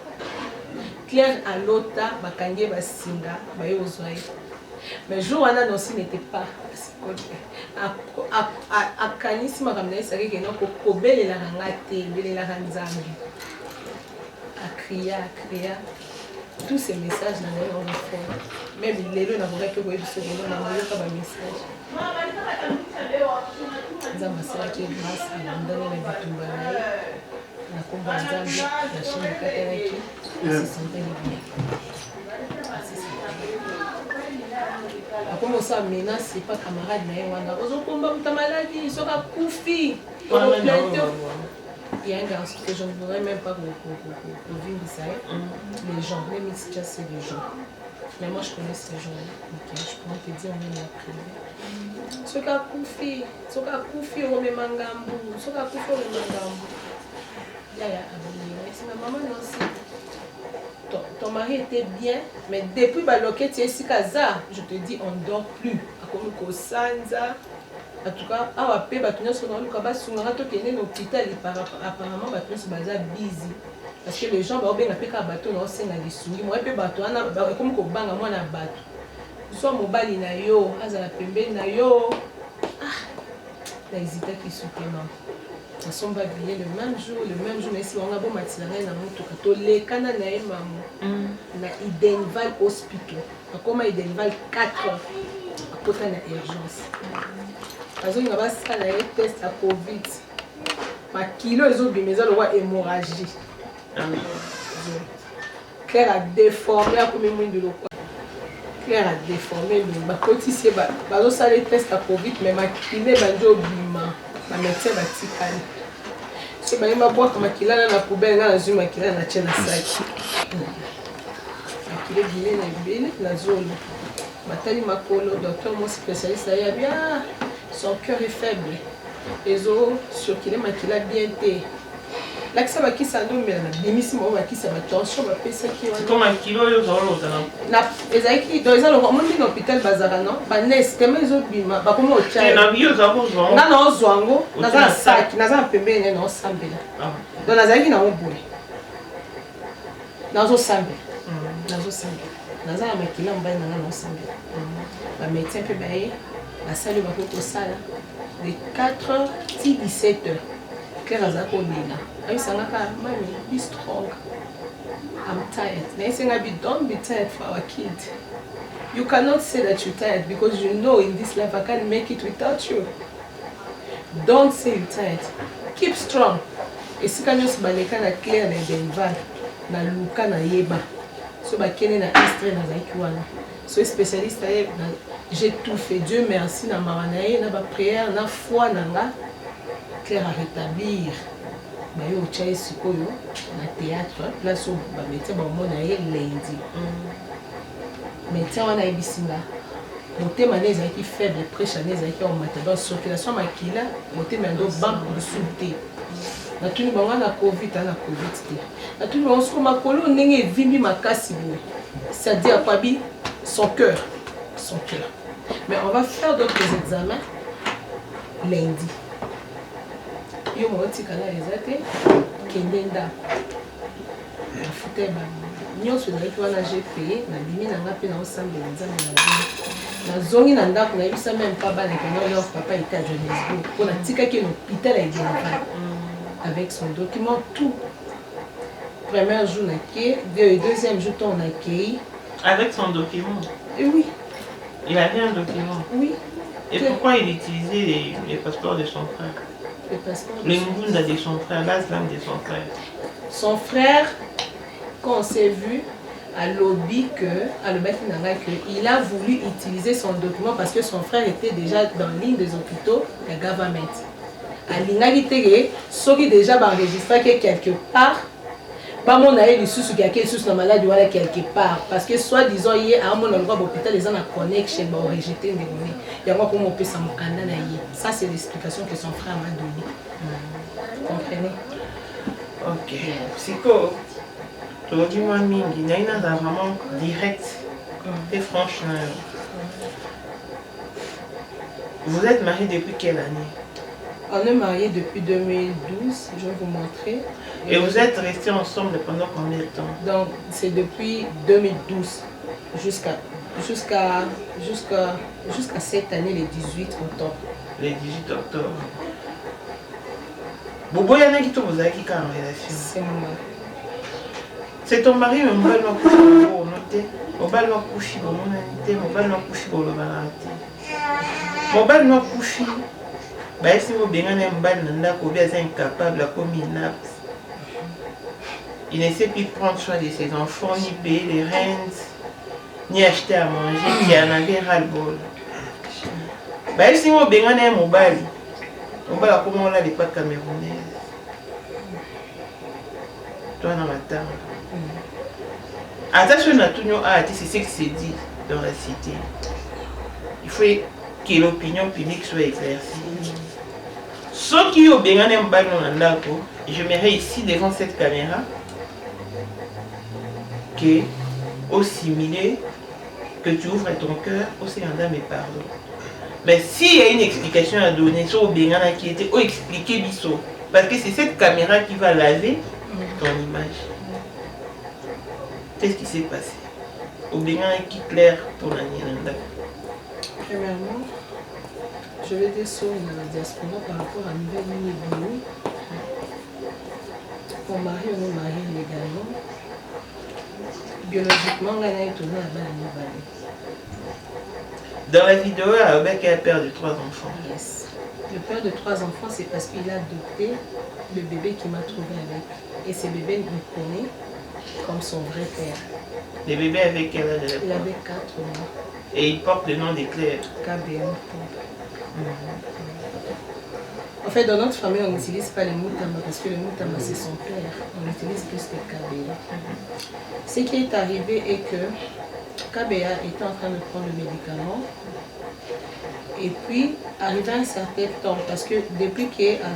Claire à l'ota, Bakangé Basinga, Bayo Zoé. Mais Johanna aussi n'était pas à Kanisi Maramna, c'est vrai que non, Kobel la rangate, la ranzambi. À crier. Tous ces messages dans les enfants. Même les deux n'avaient que vous sur le nom, n'avaient pas de message. Nous avons fait grâce à l'andonnée de Batumbanaï, la combat Zambie, la chaîne de Kataraki, et se sentait bien. Comme ça, maintenant, ce n'est pas camarade, mais on a ta maladie, il sera koufi. Il y a un garçon que je ne voudrais même pas vivre ça. Les gens, même si c'est des gens. Mais moi, je connais ces gens-là. Okay. Je pourrais te dire, on est la prière. Ce qu'a koufi, on met mangambu. Ce qu'a koufi, on met mangambu. C'est ma maman aussi. Ton mari était bien, mais depuis que tu es ici, je te dis, on ne dort plus. En tout cas, apparemment, busy. Parce que les gens ont bien appelé bateau dans les souris. Moi, je bateau, comme Kobanga, moi, na bateau. Soit mobile na yo, azala pembe na yo. Ah, hésité qui supplément. Nous sommes habillés le même jour, mais si on a beau matinale, on a les canaux na Idenval Hospital. Comme Idenval 4 heures, à côté de l'urgence. Parce qu'on a fait un test à Covid. Ma kilo les autres mais le hémorragie. Claire a déformé à combien de l'eau. Claire a déformé le côté c'est ça les tests à Covid mais ma kilo banjo bima. Ma médecin va tikali. Si je vais boire comme qu'il a dans la poubelle, dans la zone, qu'il a dans la sac. Il est bien, la zone. Matali Makolo, docteur, mon spécialiste, il y a bien. son cœur est faible. Les os sur qu'il est maquillé bien té. Là que ça va qui s'en donne, mais l'émission va qui ça va tension va passer qui va. Comme un kilo de zolo na ezaki dans les alors on dit l'hôpital bazara non ba nest tellement ils ont bima ba comment au tchai na bio za bozo na no zwango na za sac na za pembeni na osambela donc nazaki na obule na zo sambela na za makila mbaya na osambela ba médecin pe ba ye ba salle ba ko sala de 4h ti 17h que la za ko nina ayi sangaka mami be strong. I'm tired. Don't be tired for our kid. You cannot say that you're tired because you know in this life I can't make it without you. Don't say you're tired. Keep strong. Et si quand nous baleka na clair na denval na luka na yeba. So ba kene na extrait na zakiwana. So spécialiste j'ai tout fait. Dieu merci na maranaye na ba prière na foi na nga clair à rétablir. Bayo chai sikoyo na théâtre place où ba médecin ba mona ye lundi médecin wana ebisinga motema na ezalaki faible prêche na ezalaki aumata donc circulation makila motema ndo banque de santé na tuni bango na covid te na tuni bango soko makolo ndenge evimbi makasi boye c'est-à-dire quoi bi son cœur mais on va faire d'autres examens lundi. Yo mo tikala ezate kende ndako afute ba nyonso ezalaki wana j'ai payé na bimi na nga mpe na osambela nzambe na zongi na ndako na yebisa même pas bana kende leur papa était à Johannesburg mpona tikaki na hôpital ya Geneva avec son document tout. Premier jour na ke deuxième jour on a accueilli avec son document. Et oui. Il avait un document. Oui. Et pourquoi il utilisait les passeports de son frère? Le Mbunda de son frère, l'Aslam de son frère. Son frère, quand on s'est vu, à lobby il a voulu utiliser son document parce que son frère était déjà dans la ligne des hôpitaux, la government. À l'ingalité, ce qui déjà enregistré quelque part, pas mon aïe du sous quelque chose na maladie voilà quelque part parce que soit disons hier à mon endroit l'hôpital les gens a connexion ba rejeter des données il y a moi pour mon peut ça mon canal ça c'est l'explication que son frère m'a donné. Comprenez? OK. Psycho tu dis moi mingi naina da vraiment direct et franchement. Vous êtes mariés depuis quelle année? On est mariés depuis 2012, je vais vous montrer. Et vous êtes restés ensemble pendant combien de temps? Donc c'est depuis 2012 jusqu'à cette année, le 18 octobre. Le 18 octobre. Bobo yana qui vous a qui en relation? C'est mon mari. C'est ton mari, mais moi je couche pour noter. Moi je couche pour mon amitié, moi je couche pour le banalité. Moi je couche. Bah si vous bien un bal nanda ko bien incapable à comme inapte. Il ne sait plus prendre soin de ses enfants, ni payer les rentes, ni acheter à manger, qui en avait ras-le-bol. Bah si vous bien un mobile, on va comme on l'a les pas camerounais. Toi dans ma table. Attention à tout nous c'est ce qui se dit dans la cité. Il faut que l'opinion publique soit éclaircie. Ceux qui ont bien un bal dans j'aimerais ici devant cette caméra que, au similé, que tu ouvres ton cœur, aussi en mes pardon. Mais s'il y a une explication à donner sur bien qui était ou expliquer biso, parce que c'est cette caméra qui va laver ton image. Qu'est-ce qui s'est passé? Au bien qui clair pour la Niranda. Premièrement, je vais dire sur la diaspora par rapport à Nouvelle-Guinée. Mon mari, on est marié légalement. Biologiquement, on est tourné à Nouvelle. Dans la vidéo, avec un père de 3 enfants. Yes. Le père de 3 enfants, c'est parce qu'il a adopté le bébé qui m'a trouvé avec. Et ce bébé me connaît comme son vrai père. Le bébé avait quel âge? Il avait 4 mois. Et il porte le nom de Claire. KBM. En fait, dans notre famille, on n'utilise pas le Moutama parce que le Moutama, c'est son père. On utilise plus le KBA. Ce qui est arrivé est que KBA était en train de prendre le médicament. Et puis, arrivé à un certain temps, parce que depuis que à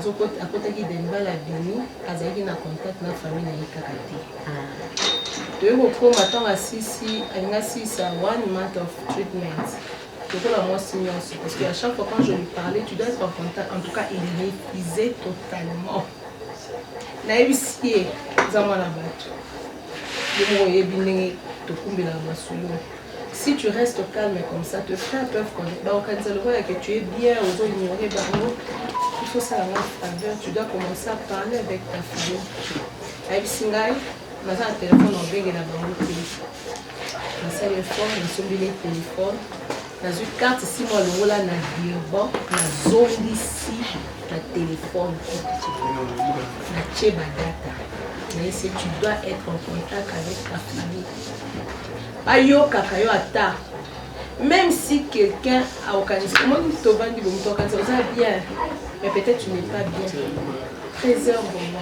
côté de Denba la Bini, Azaki n'a contact na famille na Yikakati. De beaucoup maintenant à 6 à 1 month of treatment. Donc là moi signe aussi parce qu'à chaque fois quand je lui parlais, tu dois être en contact. En tout cas, il refusait totalement. Naïbisier, Zamana Batu. Je me suis dit, si tu restes calme comme ça, tes frères peuvent connaître. Quand ils voient que tu es bien, aux autres ignorer, il faut ça avoir faveur. Tu dois commencer à parler avec ta famille. Avec Singaï, je suis un téléphone en beng et la banque. Je suis téléphone, je suis le téléphone. Je suis carte ici, moi, le rôle là, je suis zone ici, le téléphone. Je suis data. Mais si tu dois être en contact avec ta famille. Ayo kakayo ata. Même si quelqu'un a organisé, moi nous te vendons du bon organisé, ça bien, mais peut-être tu n'es pas bien. Préserve moi.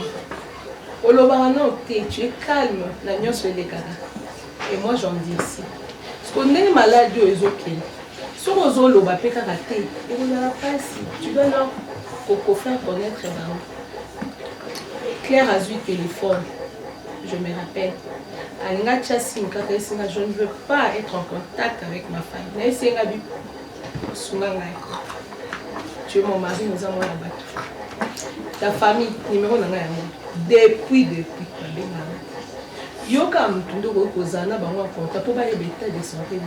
Olobarano, tu es calme, la nuance est les gars. Et moi j'en dis ici. Parce qu'on est malade aux ok. Sur aux autres, on et on n'a pas si. Tu dois leur faire connaître Claire a eu téléphone. Je me rappelle. Je ne veux pas être en contact avec ma famille. Tu es mon mari, nous avons la bateau. Ta famille, numéro depuis. Yoka Mtundo Kozana, Bango Contact, pour les bêta de santé.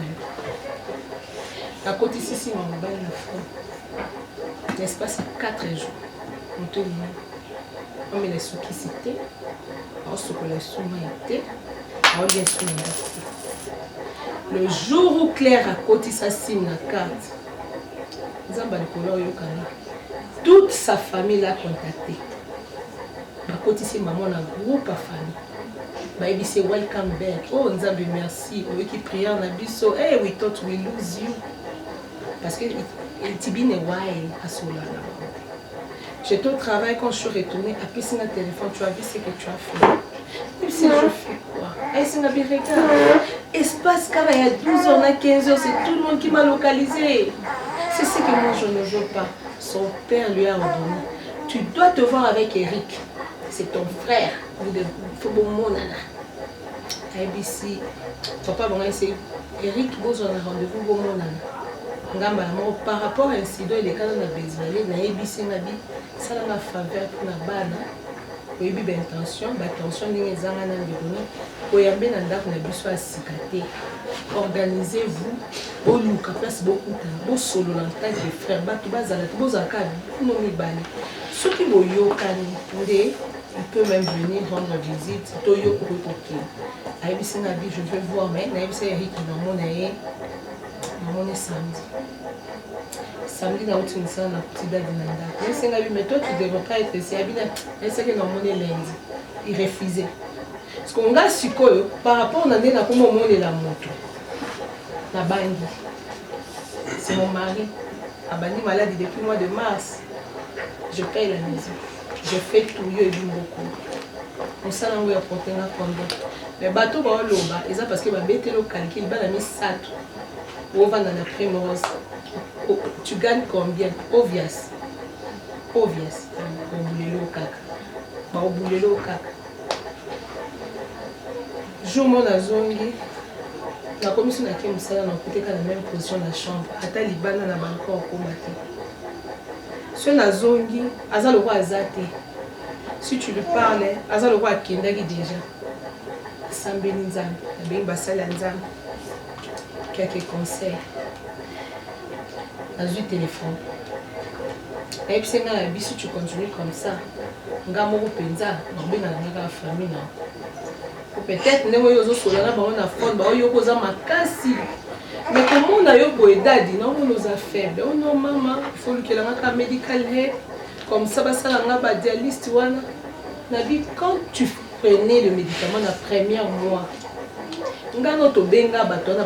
À côté ici, mon mobile la fois. N'est-ce pas, c'est 4 jours. On te dit. On met les sous qui c'était. On se connaît les sous été. Le jour où Claire a côté sa signe la carte, toute sa famille l'a contacté. Côté c'est maman a groupe à famille. Il dit welcome back. Oh Nzambe merci. Oui qui prie en abisso. Hey we thought we lose you. Parce que il tibine wild à cela. J'étais au travail quand je suis retournée. Après c'est un téléphone. Tu as vu ce que tu as fait. Même si je fais quoi? C'est un regarde. Espace car il y a 12 heures, 15 heures, c'est tout le monde qui m'a localisé. C'est ce que moi je ne veux pas. Son père lui a ordonné. Tu dois te voir avec Eric. C'est ton frère. Il faut bon mon nana. ABC. Papa bon c'est Eric vous on a rendez-vous bon mon nana. Par rapport à l'incident, il est quand même à Bézvalé, na ABC Nabi, ça n'a pas faveur pour la bana. Oui, bien attention, n'est pas un an. Oyambe na ndako na biso asikate. Organisez-vous. Au Luka place beaucoup de temps. Au solo en tant que frère, batu bazala, bozaka, non mi bani. Ceux qui boyo kani, il peut même venir rendre visite. Toyo kokoki. Aïbisi nabi, je veux voir, mais naïbisi Eric mon samedi. Samedi na outil ça na petit date de nanda. Mais c'est nga mais toi tu devrais pas être ici abina. Mais c'est que non mon lundi. Il refusait. Parce qu'on a sikoyo par rapport à na comment mon la moto. Na bangi. C'est mon mari. Abani malade depuis le mois de mars. Je paye la maison. Je fais tout yo et beaucoup. On s'en a apporté na condo. Les bateaux ba loba, et ça parce que ba bête lo calcul ba la mis sato. On va dans la primrose. Tu gagnes combien? Obvious. Au boulot au cac. Au boulot au cac. Je m'en a zongi. La commission a fait ça dans la même position de la chambre. Ata libana na balcon au combattre. Si on a zongi, aza le roi azate. Si tu lui parles, aza le roi kendagi déjà. Sambeni nzam, ben basala nzam. Quelques conseils. Dans le téléphone. Et puis si tu continues comme ça, famille. Peut-être que nous mais comment on a eu daddy, non, on nous a faible. Oh non, maman, il faut que la médical aide. Comme ça, ça la dialyste. Quand tu prenais le médicament la première mois, on a notre benga batona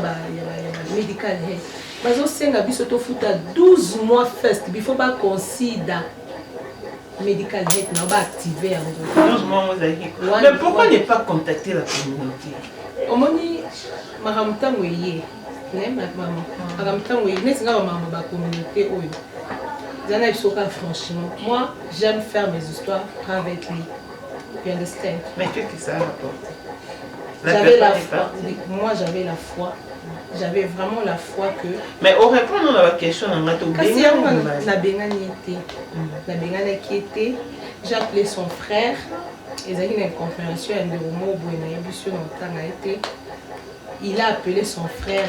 médical aide. Mais on sait que 12 mois first, il faut pas considérer médical aide, on va activer. 12 mois, vous avez dit. Mais pourquoi ne pas contacter la communauté? On m'a dit, Moi, j'aime faire mes histoires privately. You understand? Mais qu'est-ce que ça rapporte? J'avais la foi. Moi, j'avais la foi. J'avais vraiment la foi que... Mais au répondre à la question, on a tout bien. J'ai appelé son frère. Il a appelé son frère.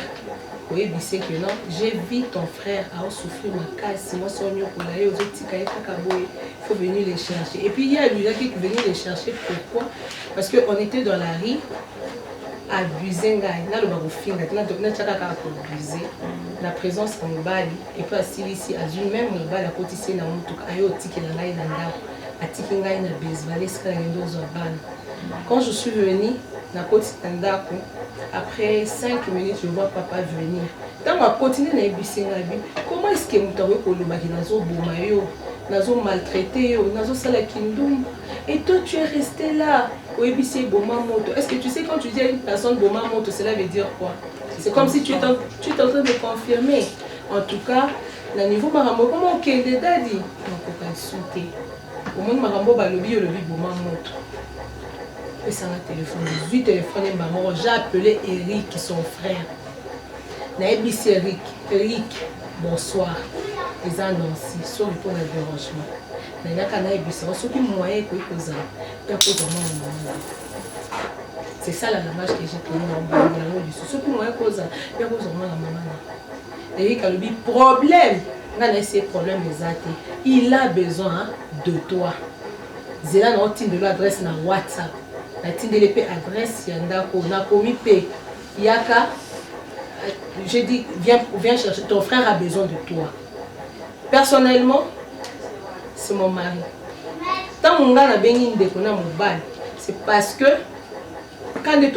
Oui, c'est que non, j'ai vu ton frère a souffrir ma casse. Moi, son il faut venir les chercher. Et puis, il y a lui qui est venu les chercher. Pourquoi? Parce qu'on était dans la rue, abusé. La présence en bali. Et puis, ici, à une même bali, à côté, c'est dans mon truc. Quand je suis venue, après 5 minutes, je vois papa venir. Dans ma continue, comment est-ce que nous maltraité, et toi tu es resté là. Est-ce que tu sais quand tu dis à une personne Bomamoto, cela veut dire quoi? C'est comme si tu es en train de confirmer. En tout cas, le niveau Marambo, comment on est daddy? On peut insulter. Au monde Marambo, le Bomamoto. Et ça m'a téléphoné. J'ai appelé Eric, son frère. Naïbis Eric. Eric, bonsoir. Ils ont annoncé, sur le point de dérangement. C'est ça la langage que j'ai tenu dans le Eric a le problème. Il a besoin de toi. Zéla n'a pas de l'adresse na WhatsApp. Adresse Yaka, j'ai dit viens chercher, ton frère a besoin de toi. Personnellement, c'est mon mari. Tant mon gars n'a pas de c'est parce que quand tu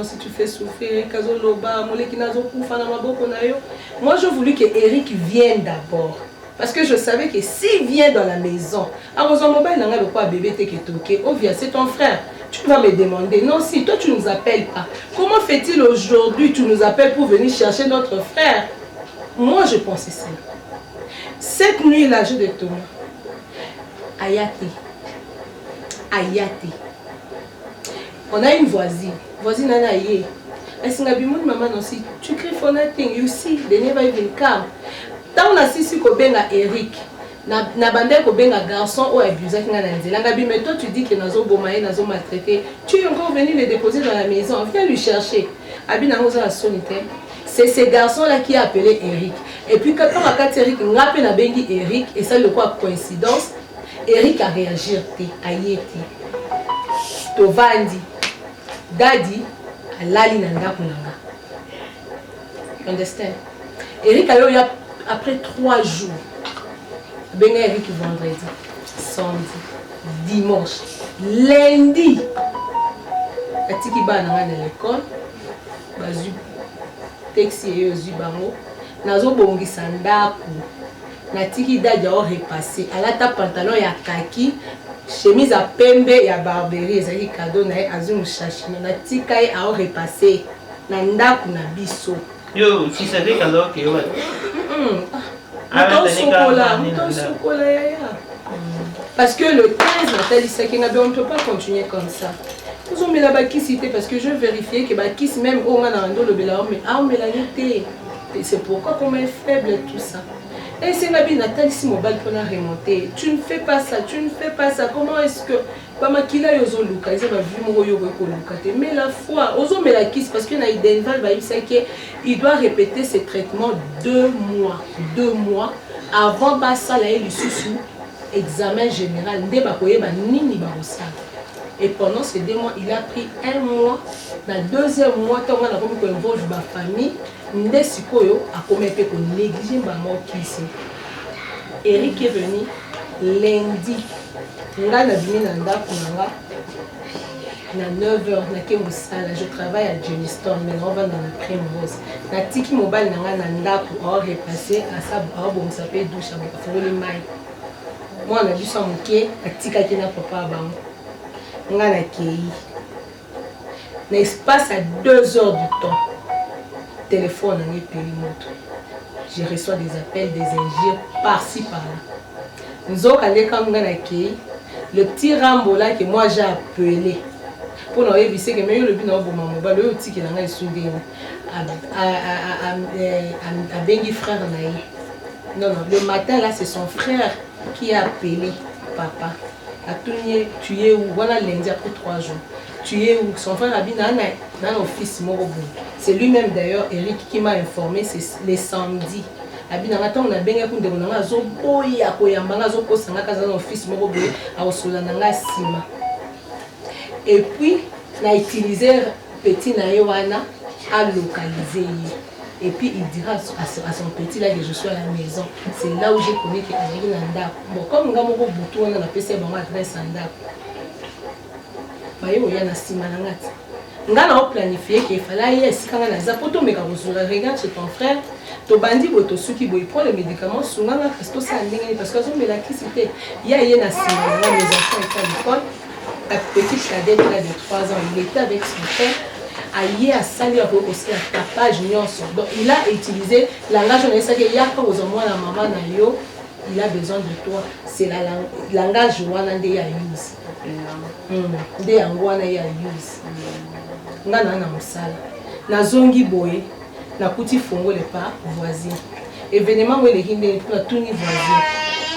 si tu fais souffrir, moi je voulais que Eric vienne d'abord. Parce que je savais que s'il vient dans la maison, c'est ton frère. Tu vas me demander, non, si toi tu ne nous appelles pas, comment fait-il aujourd'hui, tu nous appelles pour venir chercher notre frère? Moi je pensais ça. Cette nuit-là, je dis Thomas, Ayate. On a une voisine Anaye. Elle s'est dit, maman, tu cries for nothing, you see, they never even come. Tant on a si kobenga Eric, na bande kobenga garçon ou abusé qui n'a pas dit, mais toi tu dis que nazo bomaye, nazo maltraité, tu es encore venu le déposer dans la maison, viens lui chercher. C'est ce garçon-là qui a appelé Eric. Et puis quand on a dit Eric, on a appelé Eric, et ça le quoi coïncidence, Eric a réagi, ayeti. Tovandi, Daddy, Lali Nanda Kunanga. You understand? Eric a eu après 3 jours. Ben Eric vendredi, samedi, dimanche, lundi. Atiki ba na l'école, bazu taxi et ozu bango. Nazo bongisa ndaku. Natiki Daddy a repassé. Alata pantalon ya kaki. Chemise à pembe et à barberie, c'est un cadeau na azum chachi na tika e a repassé na ndaku na biso. Yo, si savais alors que ouais. Parce que le 15 Nathalie Sakengabe, on ne peut pas continuer comme ça. Nous avons mis la bakisité parce que je vérifiais que bakis même au manando le bela mais ah mais la nuit et c'est pourquoi qu'on est faible et tout ça. Et c'est Nabi Nathalie si mobile pour la remonter. Tu ne fais pas ça, tu ne fais pas ça. Comment est-ce que Pama Kila Yozo Luka, ils ont vu mon yoga Luka. Mais la foi, Ozo me la kiss parce qu'il y a une denval, il doit répéter ses traitements 2 mois. 2 mois avant Bassa la sous examen général. Et pendant ces 2 mois, il a pris 1 mois. Dans le 2e mois, quand on a commis ma famille, Nde Sikoyo a commis qu'on néglige ma mort ici. Eric est venu lundi. Nga na bimi na ndaku nanga na 9h na ke musala. Je travaille à Jenniston mais on va dans la Primrose. Na tiki mobile nanga na ndaku a repassé à ça a bon s'appelle douche avec fongoli mai. Moi na biso moké atika ki na papa bango. Nga na kei. L'espace à 2 heures du temps. Téléphone en est. Je reçois des appels, des injures par-ci par-là. Nous avons le petit Rambo là que moi j'ai appelé. Pour nous éviter que même le but n'a pas le petit qui n'a soudé à Bengi frère naï. Non, le matin là c'est son frère qui a appelé papa. A tourné, tu es où? Voilà lundi après 3 jours. Tu es où? Son frère a dit dans l'office Morobo. C'est lui-même d'ailleurs, Eric, qui m'a informé, c'est les samedis. Abinanga on a bien pour de nanga zo boya ko yambanga zo posanga kaza na office Morobo a osola nanga sima. Et puis na utiliser petit na yoana à localiser. Et puis il dira à son petit là que je suis à la maison. C'est là où j'ai connu que Henri Nanda. Bon, comme nga moko butu on a PC bon adresse anda. Ba yo ya na sima nangati. Nga na planifié qu'il fallait y est quand na zapoto mais quand vous regarde chez ton frère, to bandi boto suki boy prend les médicaments souvent Christo ça ndenge parce que on me la cité. Il y a na sima na mes enfants étaient à l'école. La petite cadette là de 3 ans, il était avec son frère. Aïe à salir aussi à tapage nyonso. Donc il a utilisé la langage on essaie que yaka aux hommes la maman na yo, il a besoin de toi. C'est la langage wana nde ya use. Nde yango wana ya use. Nga na mosala. Na zongi boye, na kuti fongo le pas voisin. Événement où les kinde na tuni voisin.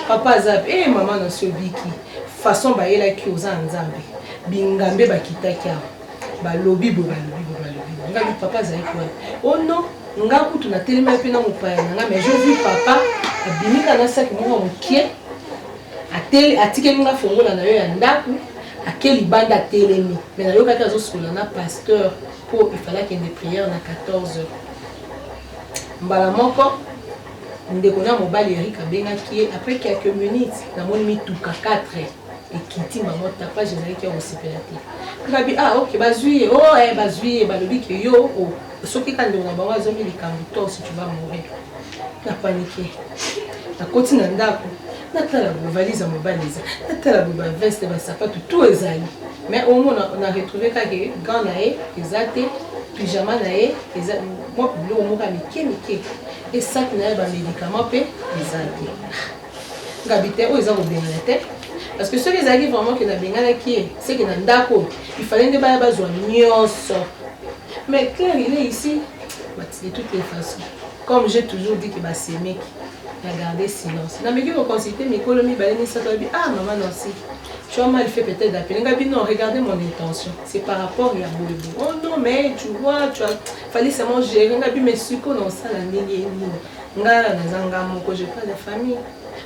Papa zap maman na sobiki. Façon ba yela ki oza nzambe. Bingambe bakitaki aho. Balobi nga papa zali quoi oh non nga kutu na telema pe na mopaya nga mais je vu papa abimika na sac mo mokie atel atike nga fongola na yo ya ndaku akeli banda telemi mais na yo kaka zo sola na pasteur pour il fallait qu'il y ait des prières na 14 heures mbala moko ndeko na mobali Eric abengaki après quelques minutes na moni mituka 4 et qui maman tapage qui au CPLT. Puis ok bazui bazui balobi que yo ce qui quand on a bango zomi les cambuto si tu vas mourir. Na paniqué. Na continue ndako. Na tala valise mo valise. Na tala bo veste ba sapato tout ezali. Mais au moins on a retrouvé que gant nae ezate pyjama nae ezali moi bilo mo ka mike et sac nae ba médicament pe ezali. Ngabite o ezali bien parce que ceux qui arrivent vraiment que na bengana qui c'est que ndako il fallait ne pas besoin nyonso mais Claire il est ici de toutes les façons comme j'ai toujours dit que ba s'aimer a garder silence na meki ko consulter mes colomis baleni ça doit dire maman non si tu as mal fait peut-être d'appeler ngabi non regardez mon intention c'est par rapport à boulot oh non mais tu vois tu as fallait seulement gérer ngabi mais suko non ça la ndenge ni ngala na zanga moko j'ai pas de famille.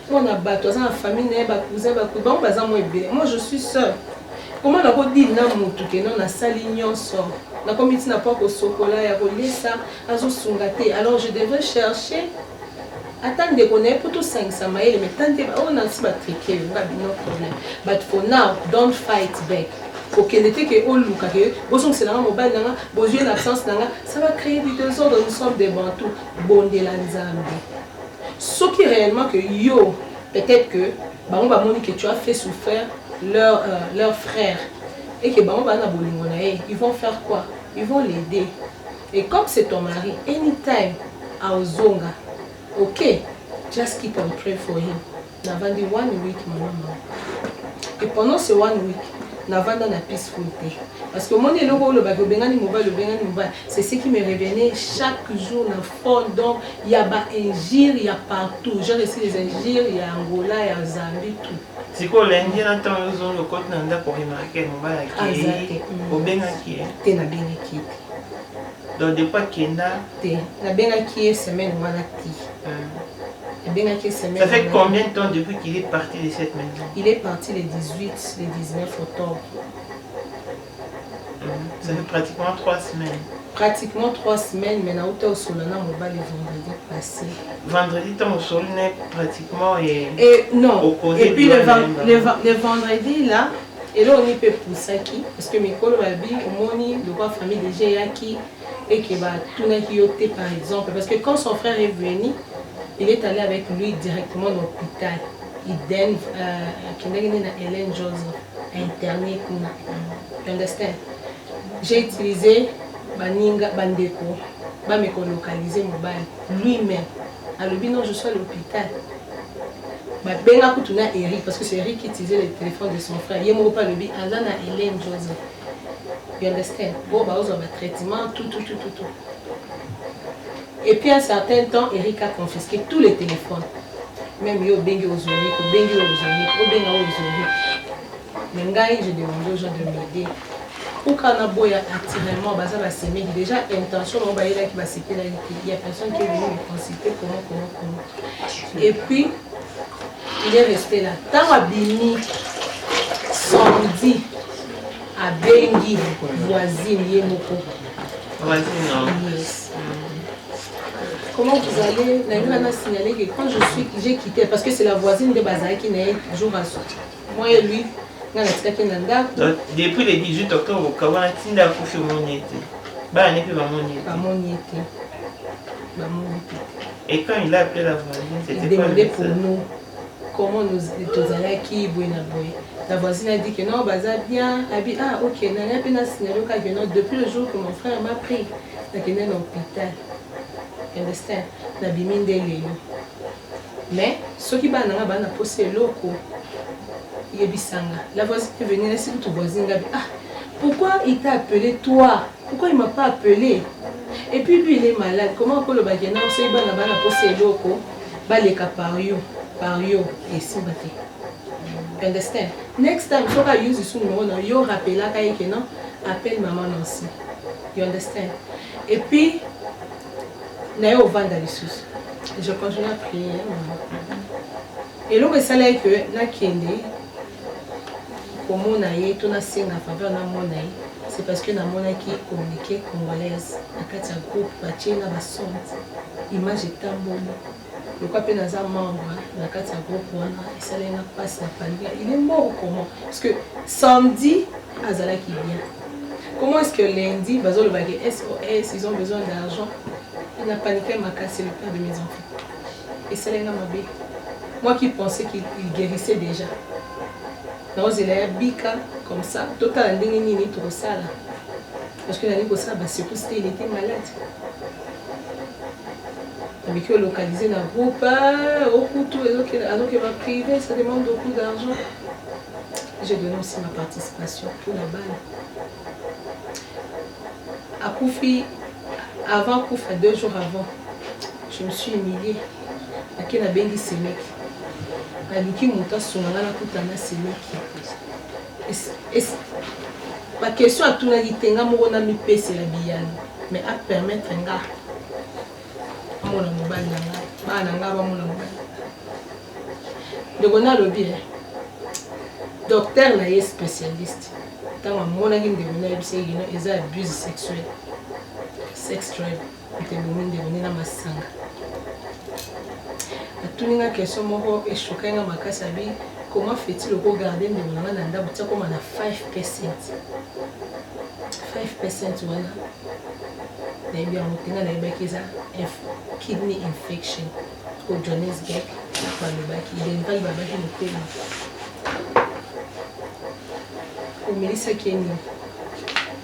Moi, on a battu, on a famille, on a cousin, moi je suis seule. Comment on a dit on a salignon sort. On a commis n'a pas au chocolat, il y a ça, alors je devrais chercher. Attendez, on est plutôt 500 maïs, mais tant on a aussi triqué, on a no problème. But for now, don't fight back. Pour qu'elle était que on look à que, bon c'est là mobile là, bon j'ai l'absence là, ça va créer du désordre. Nous sommes des bantous, bon de la Zambie. Ce qui est réellement que yo, peut-être que on va montrer que tu as fait souffrir leur frère et que ils vont faire quoi? Ils vont l'aider. Et comme c'est ton mari, anytime à Ozonga, ok, just keep on pray for him. N'a vendu 1 week maman. Et pendant ce 1 week, n'a vendu la peacefulté. Parce que mon élogo le bengani mobile c'est ce qui me revenait chaque jour dans fond. Donc il y a des injures, il y a partout. J'ai reçu des injures, il y a Angola, il y a Zambie, tout. C'est quoi lundi dans le côté nanda pour remarquer mobile qui au bengaki t'es na bengaki. Donc de quoi Kenda t'es na bengaki semaine wana ti. Ça fait combien de temps depuis qu'il est parti de cette maison? Il est parti le 18, le 19 octobre. Ça fait pratiquement 3 semaines. Pratiquement 3 semaines, mais na uta osolana mobile le vendredi passé. Vendredi, ton solne pratiquement et non. Et puis le vendredi là, et là on y peut pousser qui parce que mes collègues au moni le roi famille déjà qui et qui va tout n'importe par exemple parce que quand son frère est venu, il est allé avec lui directement dans l'hôpital. Iden Hélène Joseph interné. You understand? j'ai utilisé Baninga Bandeko, me localiser mobile. Lui-même, à l'objet, non, je suis à l'hôpital. Benga Koutuna Eric, parce que c'est Eric qui utilisait le téléphone de son frère. Il m'a pas le dit, Azana Hélène Joseph. You understand? Bon, bah, on a un traitement, tout. Et puis, à un certain temps, Eric a confisqué tous les téléphones. Même yo bengi aux zoniques, bengi aux zoniques, au benga aux zoniques. Mais ngai, je demandé aux gens de m'aider. Pour qu'on a beau attirément, bah ça va s'aimer. Déjà, intention, on va y aller qui va s'aimer. Il y a personne qui est venu me consulter comment. Et puis, il est resté là. Tant à Bini, samedi, à Bengi, voisine, Yemoko. Voisine, non. Yes. Comment vous allez? La a signalé que quand j'ai quitté, parce que c'est la voisine de Bazaï qui n'est jour à jour. Moi et lui, on a depuis le 18 octobre, comment tu as couché mon été? Bah, n'est plus mon été. Et quand il a appelé la voisine, c'était quoi? Il demandait pour nous comment nous allons qui la voisine a dit que non, Baza bien. Ah, ok, on a signalé que non, depuis le jour que mon frère m'a pris, il est à l'hôpital. Understand? Na biminde lelo. Mais ce qui va na posé loko. Yebisanga. La voisine est venue laisser toute voisine. Ah, pourquoi il t'a appelé toi? Pourquoi il m'a pas appelé? Et puis lui il est malade. Comment on peut le bagena? On sait na posé loko. Ba leka par yo et si bate. Understand? Next time so ka use son numéro na yo rappela ka que non appelle maman Nancy. You understand? Et puis au vent je continue à prier. Et là, ça là que na kende comme on a eu tout na singa faveur na mona c'est parce que na mona qui communiquer congolaise na kati ya groupe batie na basonte image etamboli le quoi pe na za membre na kati ya groupe wana et ça là na passe na panique il est mort comment parce que samedi azala qui bien. Comment est-ce que lundi bazo le bagage SOS ils ont besoin d'argent? Il a paniqué ma casse, c'est le père de mes enfants. Et c'est là ma bé. Moi qui pensais qu'il guérissait déjà. Non, il a bika comme ça. Total, il n'y a trop ça là. Parce que l'année pour ça, c'est pour ça il était malade. Mais qui est localisé dans le groupe, au couteau, alors qu'il va priver, ça demande beaucoup d'argent. J'ai donné aussi ma participation pour la balle. À Koufi, avant Koufa, 2 jours avant, je me suis humiliée. À qui n'a bengi Sémek. À Luki Mouta Sonanga na Koutana Sémek. Ma question à tout le monde, c'est que mi pèse la biyane, mais à permettre un gars. Mon mobile nanga, mon mobile. Donc on a le bien. Docteur est spécialiste. Tant mon ami de venir ici, il a abus sexuel. Sex drive, il te demande na masanga. Tout une question moko et choquée na makasabi. Comment fait-il regarder de mon nanda butia comme on a 5%? 5% wana. Na bien on tenga na bekiza kidney infection au Johannesburg par le bac. Il est pas le baba qui nous paye. Au Melissa Kenny.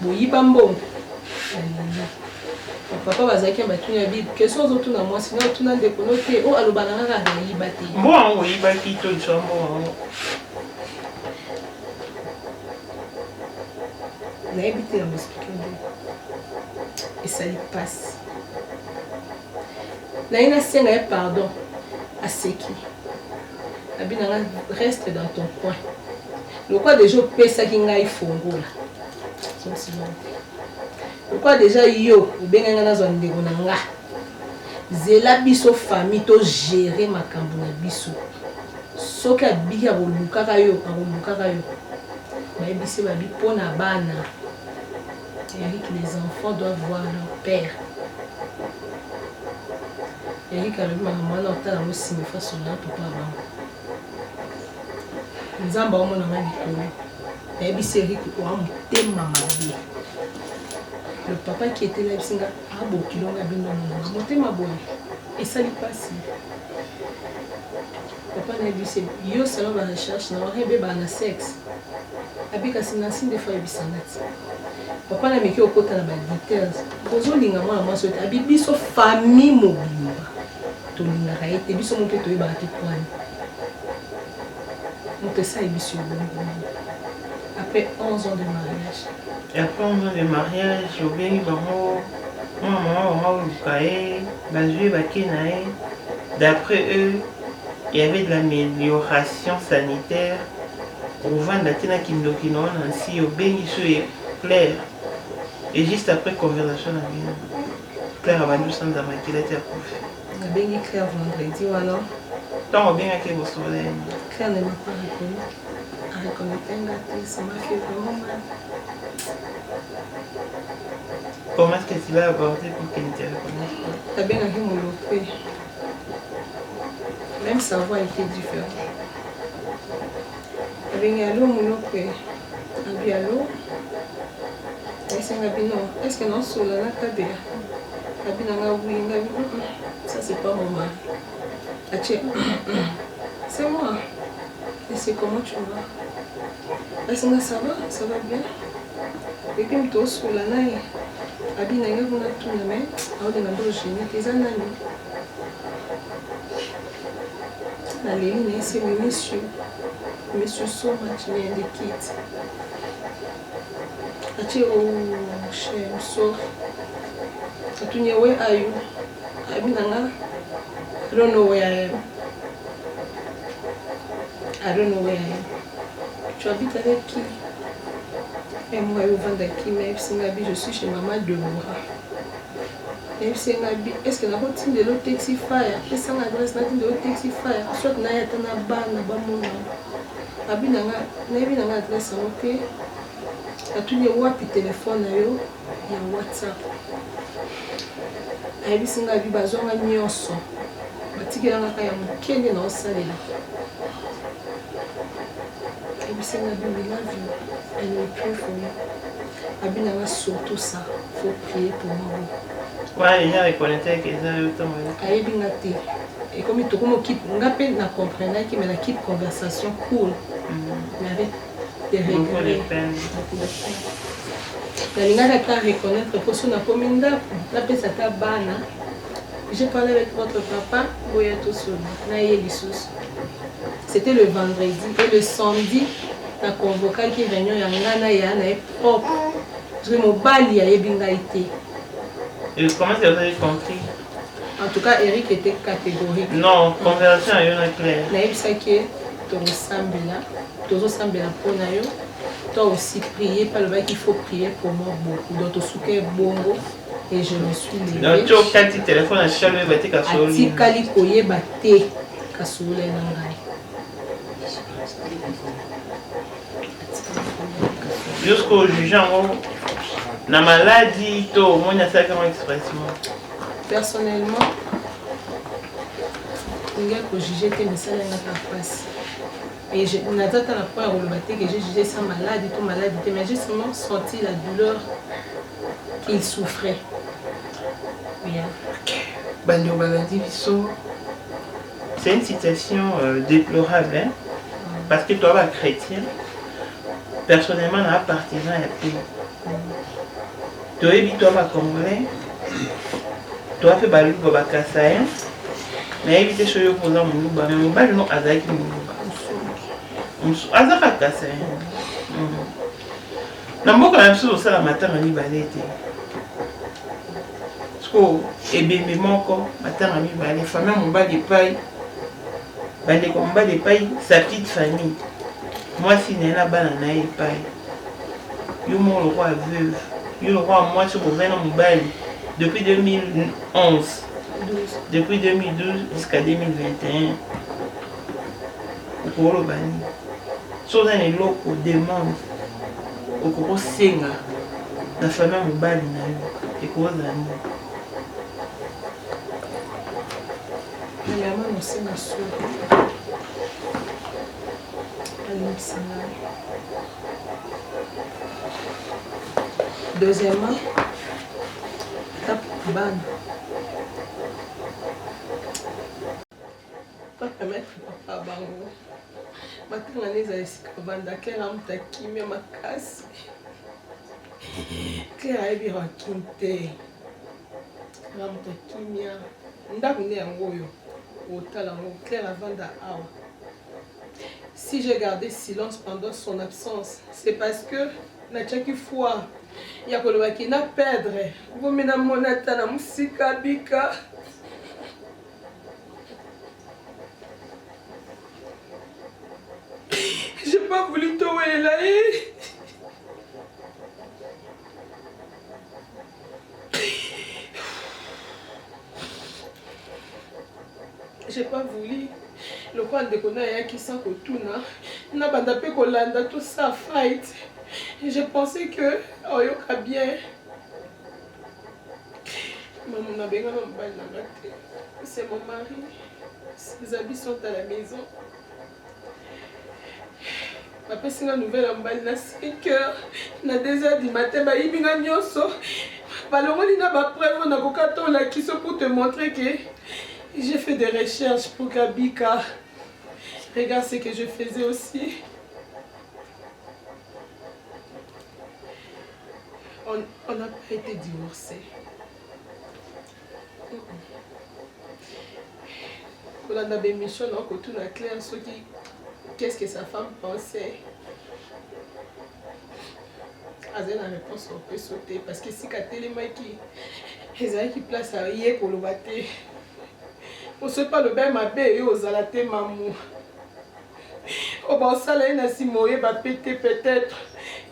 Boyi bambo. Papa bazaki ya batuni ya bible question zotu na moi sinon tuna ndeko note o alobana ngaka na yibate bon oui baki to chambo na ebite la m'expliquer et ça lui passe na ina senga ya pardon à Seki abina reste dans ton coin le quoi déjà pesa ki ngai fongola c'est sinon pourquoi déjà yo ubenganga na zone ndeko nanga zela biso famille to gérer makambo na biso soki abiki akolukaka yo bayebisi babi mpona bana Eric les enfants doivent voir leur père Eric alobi makambo wana otala ngo simi faso na papa bango nzambe omona nga likolo bayebisi Eric oa motema mabe. Le papa qui était là, il a beaucoup de temps. Et ça lui passe. Le papa n'a dit c'est yo salon de recherche, n'a pas de sexe. Avec un signe des fois il papa na meki okota na ba details bozolinga mwana mwasi oyo te abi biso famille mobimba tolingaka ye te biso mo mpe toyebaka te kwani moto esali biso ebongo après 11 ans de mariage. Et après 11 ans de mariage obengi bango mama bango oluka ye bazwi bake na ye. D'après eux, il y avait de l'amélioration sanitaire. Au vent d'Atina Kindokino, ainsi au Bengisou Claire. Et juste après conversation avec Claire a vendu sans qu'il était accouché. La Bengi Claire vendredi ou alors? Tant au bien à qui vous soleil. Claire ne m'a pas reconnu. Elle reconnaît un gâteau, ça m'a fait vraiment mal. Comment est-ce que tu l'as abordé pour qu'elle ne te reconnaisse pas? La Bengi mon lopé. Même sa voix était différente. La Bengi allô mon lopé. Abi allô? Est-ce que non sur la cabine? Abi n'a pas oublié. Ça c'est pas mon mari. C'est moi. Et c'est comment tu vas? Est-ce que ça va bien? Et puis tu es sur la naïe. Abi n'a pas voulu tout le monde. Alors on a deux génies. Qu'est-ce que la ligne, c'est le monsieur Soma qui vient de quitter. Ati o cher so. Atunya where are you? Abinanga. I don't know where I am. I don't know where I am. Tu habites avec qui? Et moi, je vends qui? Mais je suis chez maman de Moura. Est-ce que la routine de l'autre Texifire? Est-ce que l'adresse de l'autre Texifire? Soit na yata na ba na ba mona. Abinanga, na yebinanga adresse ok. Atuye wapi téléphone yo ya WhatsApp. Ayebisinga bi bazonga nyonso. Batikelanga ka ya mukende na osalela. Ayebisinga bi we love you and we pray for you. Abinanga surtout ça, faut prier pour moi. Ouais, il y a reconnaître que ça eu temps. Ayebinga te. Et comme il tourne qui ngape na comprendre qui mais la qui conversation cool. Mais avec des regrets. La ta reconnaître pour son commune la pesa ta bana. J'ai parlé avec votre papa, boya tout seul. Na yebisus. C'était le vendredi et le samedi na convoqué qui réunion ya ngana ya na propre. Je mo bali ya yebinga été. Et comment vous avez compris? En tout cas, Eric était catégorique. Non, conversation à yon clair. Naïbsaki, Tozo Sambela Ponayo, toi aussi prier, par le bail qu'il faut prier pour moi beaucoup. Donc, Tosuke Bongo, et je me suis levée. Donc, tu as un petit téléphone à Chalou et Baté Kassouli. Ati Kali Koye Baté Kassouli Nangai. Jusqu'au jugeant, la maladie, tout, moi, il y a ça comme expression. Personnellement, il y a que juger que mes salaires n'ont pas passé. Et je n'attends pas la première que j'ai jugé ça malade, tout malade, mais j'ai seulement senti la douleur qu'il souffrait. Bien. C'est une situation déplorable, hein? Parce que toi, chrétien, personnellement, un partisan et tout. Toi, toi, congolais, toi, tu as fait des mais éviter ce que vous avez fait, mais vous avez fait des azaka kasa na mboka na biso osala matanga mibale te siko ebembe moko matanga mibale famille mobali epai bandeko mobali epai sa petite famille mwasi naye na bana na ye epai yo moko lokwa veuve yo lokwa mwasi okovai na mobali depuis 2011 depuis 2012 jusqu'à 2021 okoloba nini so za eloko demande okokosenga na famille mobali na yo ekozala nini premièrement nosenga solo alimbisa ngai deuxièmement ata bana pas permettre papa bango matanga neza esika bandakela mutakimia makasi Claire ayebi rakinte. Ramuta kimia. Ndako nde yango oyo. Otala yango Claire avanda awa. Si j'ai gardé silence pendant son absence, c'est parce que natiaki foi. Ya kolobaki na perdre. Ngomi na monata na musika bika. J'ai pas voulu te là. J'ai pas voulu. Le coin de Kona qui sent que tout n'a pas d'appel Kolanda, tout ça fight. Et j'ai pensé que oh yoka bien. Maman n'a bien c'est mon mari. Ses habits sont à la maison. Papa c'est une nouvelle en balle na 5 heures. Na 2 heures du matin ba ibinga nyoso. Balongoli na ba preuve na kokato la kiso pour te montrer que j'ai fait des recherches pour Gabika. Regarde ce que je faisais aussi. On n'a pas été divorcés. Quand on a des missions, on a tout clair sur qu'est-ce que sa femme pensait. Azé la réponse on peut sauter parce que si Katelema qui place à rien pour le battre. On ne sait pas le même abbé et aux alatés mamou. Au bon salaire n'a si moyen va péter peut-être.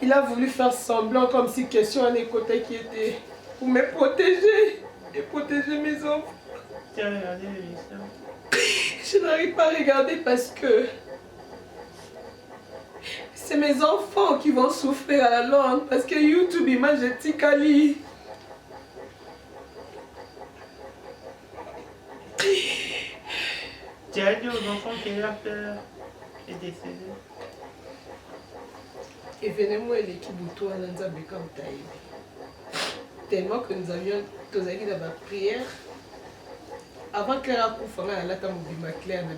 Il a voulu faire semblant comme si question à côté qui était pour me protéger et protéger mes enfants. Tu as regardé l'émission? Je n'arrive pas à regarder parce que c'est mes enfants qui vont souffrir à la longue parce que YouTube image est tikali. Tu as dit aux enfants que leur père est décédé. Et venez-moi l'équipe de toi, Nanzabe comme Taïbi. Tellement que nous avions tous allés dans la prière. Avant que la coupe, elle a été Claire, elle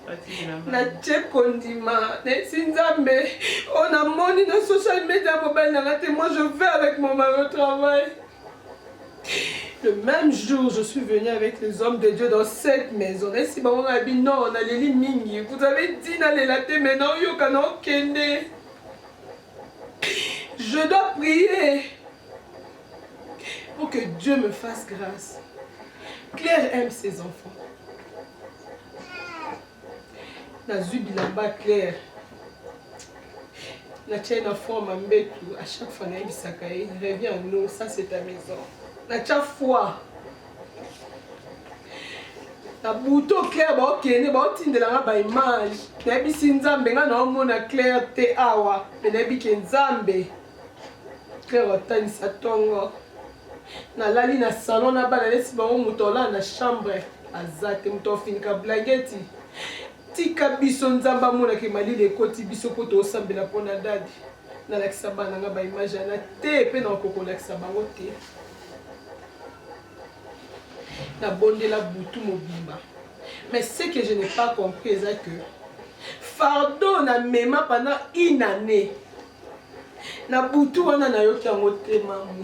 a été na tche kondima Sinzambe on a monné dans social media mobile moi je vais avec mon mari au travail. Le même jour je suis venue avec les hommes de Dieu dans cette maison et si on a dit non on a les mingi vous avez dit d'aller la tête maintenant yokano kende je dois prier pour que Dieu me fasse grâce. Claire aime ses enfants. Na zubi la bas Claire. Na tienne en forme mbetu à chaque fois na bisakaye reviens à nous ça c'est ta maison. Na chaque fois. Na buto Claire ba okene ba otindela ba image. Na bisi nzambe nga na omona Claire te awa. Na biki nzambe. Claire otani satongo. Na lali na salon na bana lesi ba mutola na chambre azate mutofinika blageti. Tika biso nzamba mona ke malile ekoti biso po tosambela pona dadi na lakisa bana nga ba image na te pe na koko lakisa bango te na bondela butu mobimba. Mais ce que je n'ai pas compris c'est que fardeau na mema pendant une année na butu wana na yoki yango te mamu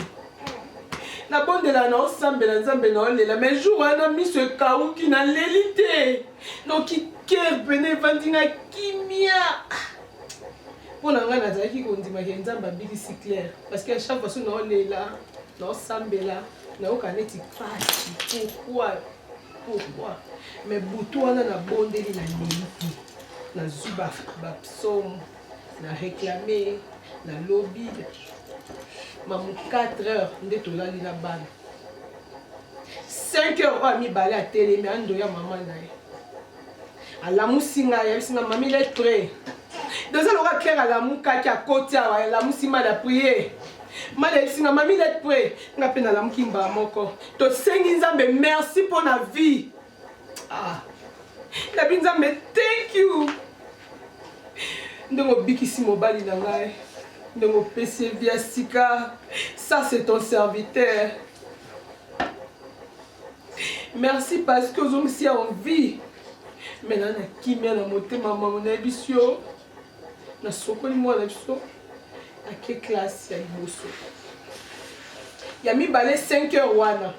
na bondela na osambela nzambe na olela mais jour wana miso ekauki na leli te donc Claire venait vendina kimia. Pour la reine Azaki qu'on dit que nzamba bikisi Claire parce que chaque fois que on est là, on sambela, na okaneti fasi. Pourquoi? Mais butu wana na bondeli na leli. Na zuba ba psom, na réclamer, na lobby. Mamu 4 heures nde tolali na bana. 5 heures a mi balé à télé mais ando ya maman nae. La mousinga ya singa mami est prêt. Deux ans on va Claire à la mouka qui a côté à la mousima de prier. Mal singa mami est prêt. Nga pena la mukimba moko. To sengi nzambe merci pour la vie. Ah. La binzambe thank you. Ndongo bikisi mobali na ngai. Ndongo pesi via sika. Ça c'est ton serviteur. Merci parce que vous aussi en vie. Maintenant, na kimia na motema maman na biso na sokoli moi na biso ake classe ya liboso ya mibale 5 heures wana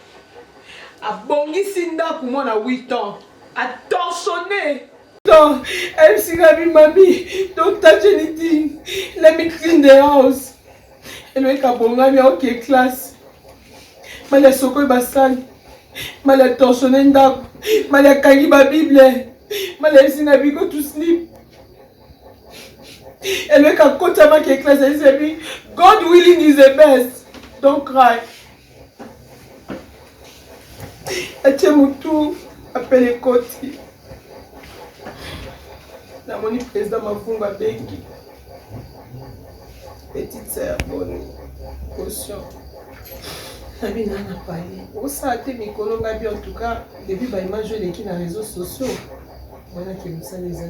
abongisi ndako mwana 8 ans attentionné. Donc, elle s'est dit, mamie, don't touch anything. Let me clean the house. Elle m'a dit, ok, classe. M'a soko basal. M'a torsionné ndako. M'a kangi ba Bible. M'a dit, nabi go to sleep. Elle m'a dit, quand tu as classe, elle s'est dit, God willing is the best. Don't cry. Achemutu appelle Koti. La moni président Mavunga Bengi. Petite sœur bonne caution. Nabi nana parlé. Au ça a été mikolo ngabi en tout cas depuis ba image les qui na réseaux sociaux. Voilà qui me ça les a.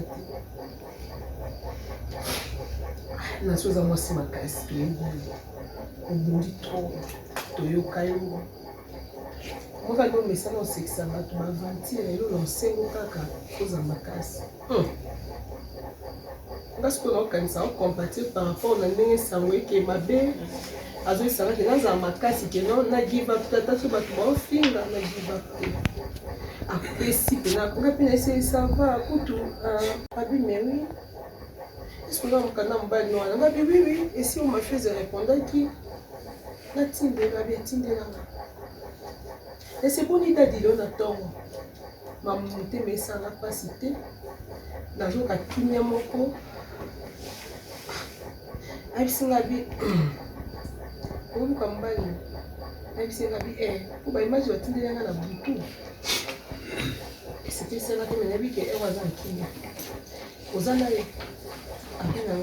Na chose à moi c'est ma casse. On dit trop. Toyokayo. On va donner ça dans ce que ça va tout m'aventir et là on sait au caca cause à ma casse. Parce que l'on ça on compatit par rapport à l'année ça oui qui est ma belle. Azo ça va que dans ma casse que non na give up tata sur battu au fin na give up. Après si pena on a pu essayer ça va kutu abi mais oui. Est-ce que là on kana mbali non on a oui oui et si on m'a fait répondre qui na tinde na bien tinde là. Et c'est bon idée de l'on attend. Ma montée mais ça n'a pas cité. Na jour à kinya moko. Ai singa bi. On kambani. Ai singa bi pour ba image wa tinde yanga na butu. Et c'était ça là que me nabi que e wa zan kinya. Ozana ye. Abena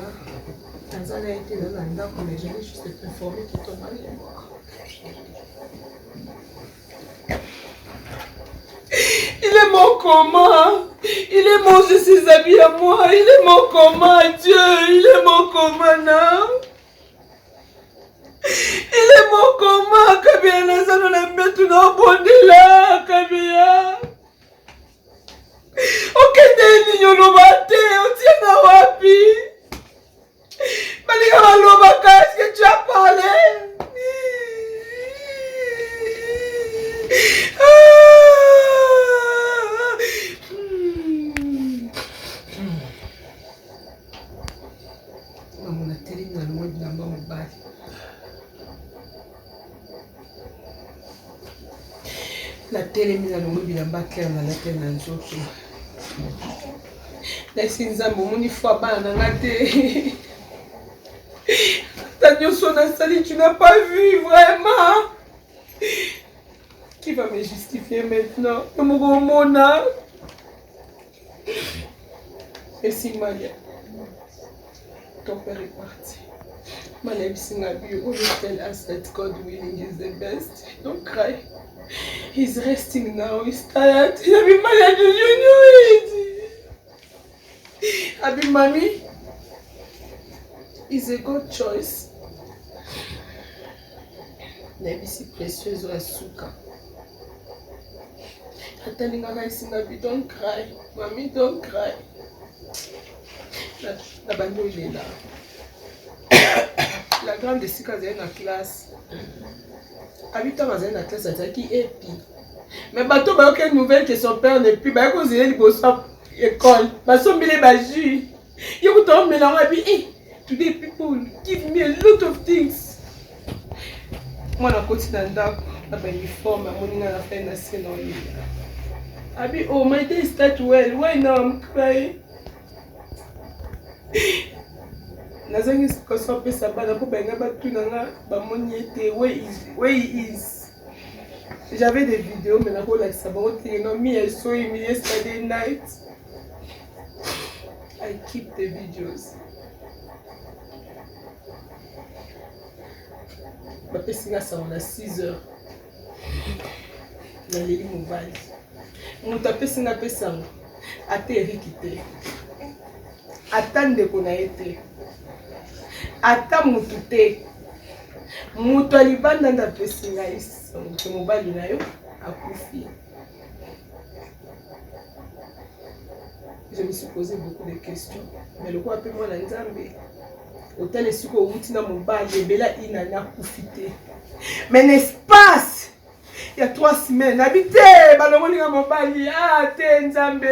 Tanzania était dans un endroit mais je vais juste te informer que ton mari est mort. Il est mort comment? Il est mort, je suis habillé à moi. Il est mort comment, Dieu? Il est mort comment, non? Il est mort comment? Kabia Nazano na metu na bondela, Kabia. Ok, t'es nyono bate, on tient na wapi? Malika maloba, qu'est-ce que tu as parlé? La télé mise à l'ombre bilamba clair na la télé na nzoto. La sinzambo moni fois ba na ngate. Tanyo sona sali tu n'as pas vu vraiment. Qui va me justifier maintenant? Mon mona. Et si Malia, ton père est parti. Malia Bissingabi, who will tell us that God willing is the best? Don't cry. He's resting now. He's tired. He's been Malia, you knew it. Abi Mami, is a good choice. Nebi si précieuse ou asuka. Atalinga Singabi, don't cry. Mami, don't cry. La bande il est là. La grande de Sika est dans la classe. Habitant dans la classe, c'est qui est pire. Mais bateau, il y a une nouvelle que son père n'est plus. Il y a une école. Il y a une jus. Il y a un mélange. Today people give me a lot of things. Moi, je continue dans le uniforme. Je suis en train de faire Abi, oh, my day start well. Why now I'm crying? Nazangi kosope sabana pour benga batu nanga ba moniete where he is. J'avais des vidéos mais na ko like sabon no me I saw him yesterday night. I keep the videos. Ba pesinga sa on a 6 heures. Na leli mobile. Muta pesinga pesanga ate rikite. Atande kona ete. Ata mutu te. Mutu alibanda nda pesinga iso. Mutu mobali na yo akufi. Je me suis posé beaucoup de questions. Mais le roi appelle moi la Nzambe. Autant les sucres au bout de mon bal, les bella inana profité. Mais n'est-ce pas? Il y a 3 semaines, habité, balongoli à mon bali, ah, t'es Nzambe.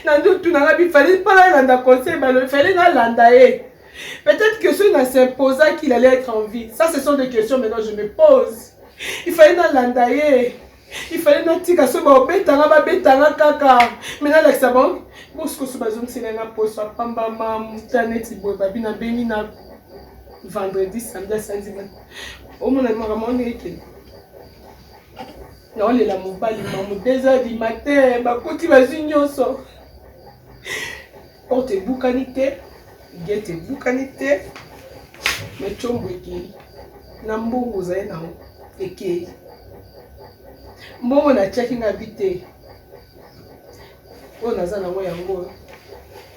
Nando tout n'a pas fallait pas landa conseil, il fallait na landae. Peut-être que ceux qui s'imposa qu'il allait être en vie. Ça, ce sont des questions maintenant je me pose. Il fallait na landae. Il fallait na tika so ba betanga ba betanga kaka. Maintenant là ça bon. Bosko so bazon c'est na poste pamba mam taneti boy babi na beni na vendredi samedi samedi. Au mon ami vraiment est non, les la mobile, maman, 2h du matin, ma côté va s'ignorer. Porte boucanité, guette boucanité, mais chombo qui n'ambo vous avez non, et qui bon, on a checking habité. On a zana yango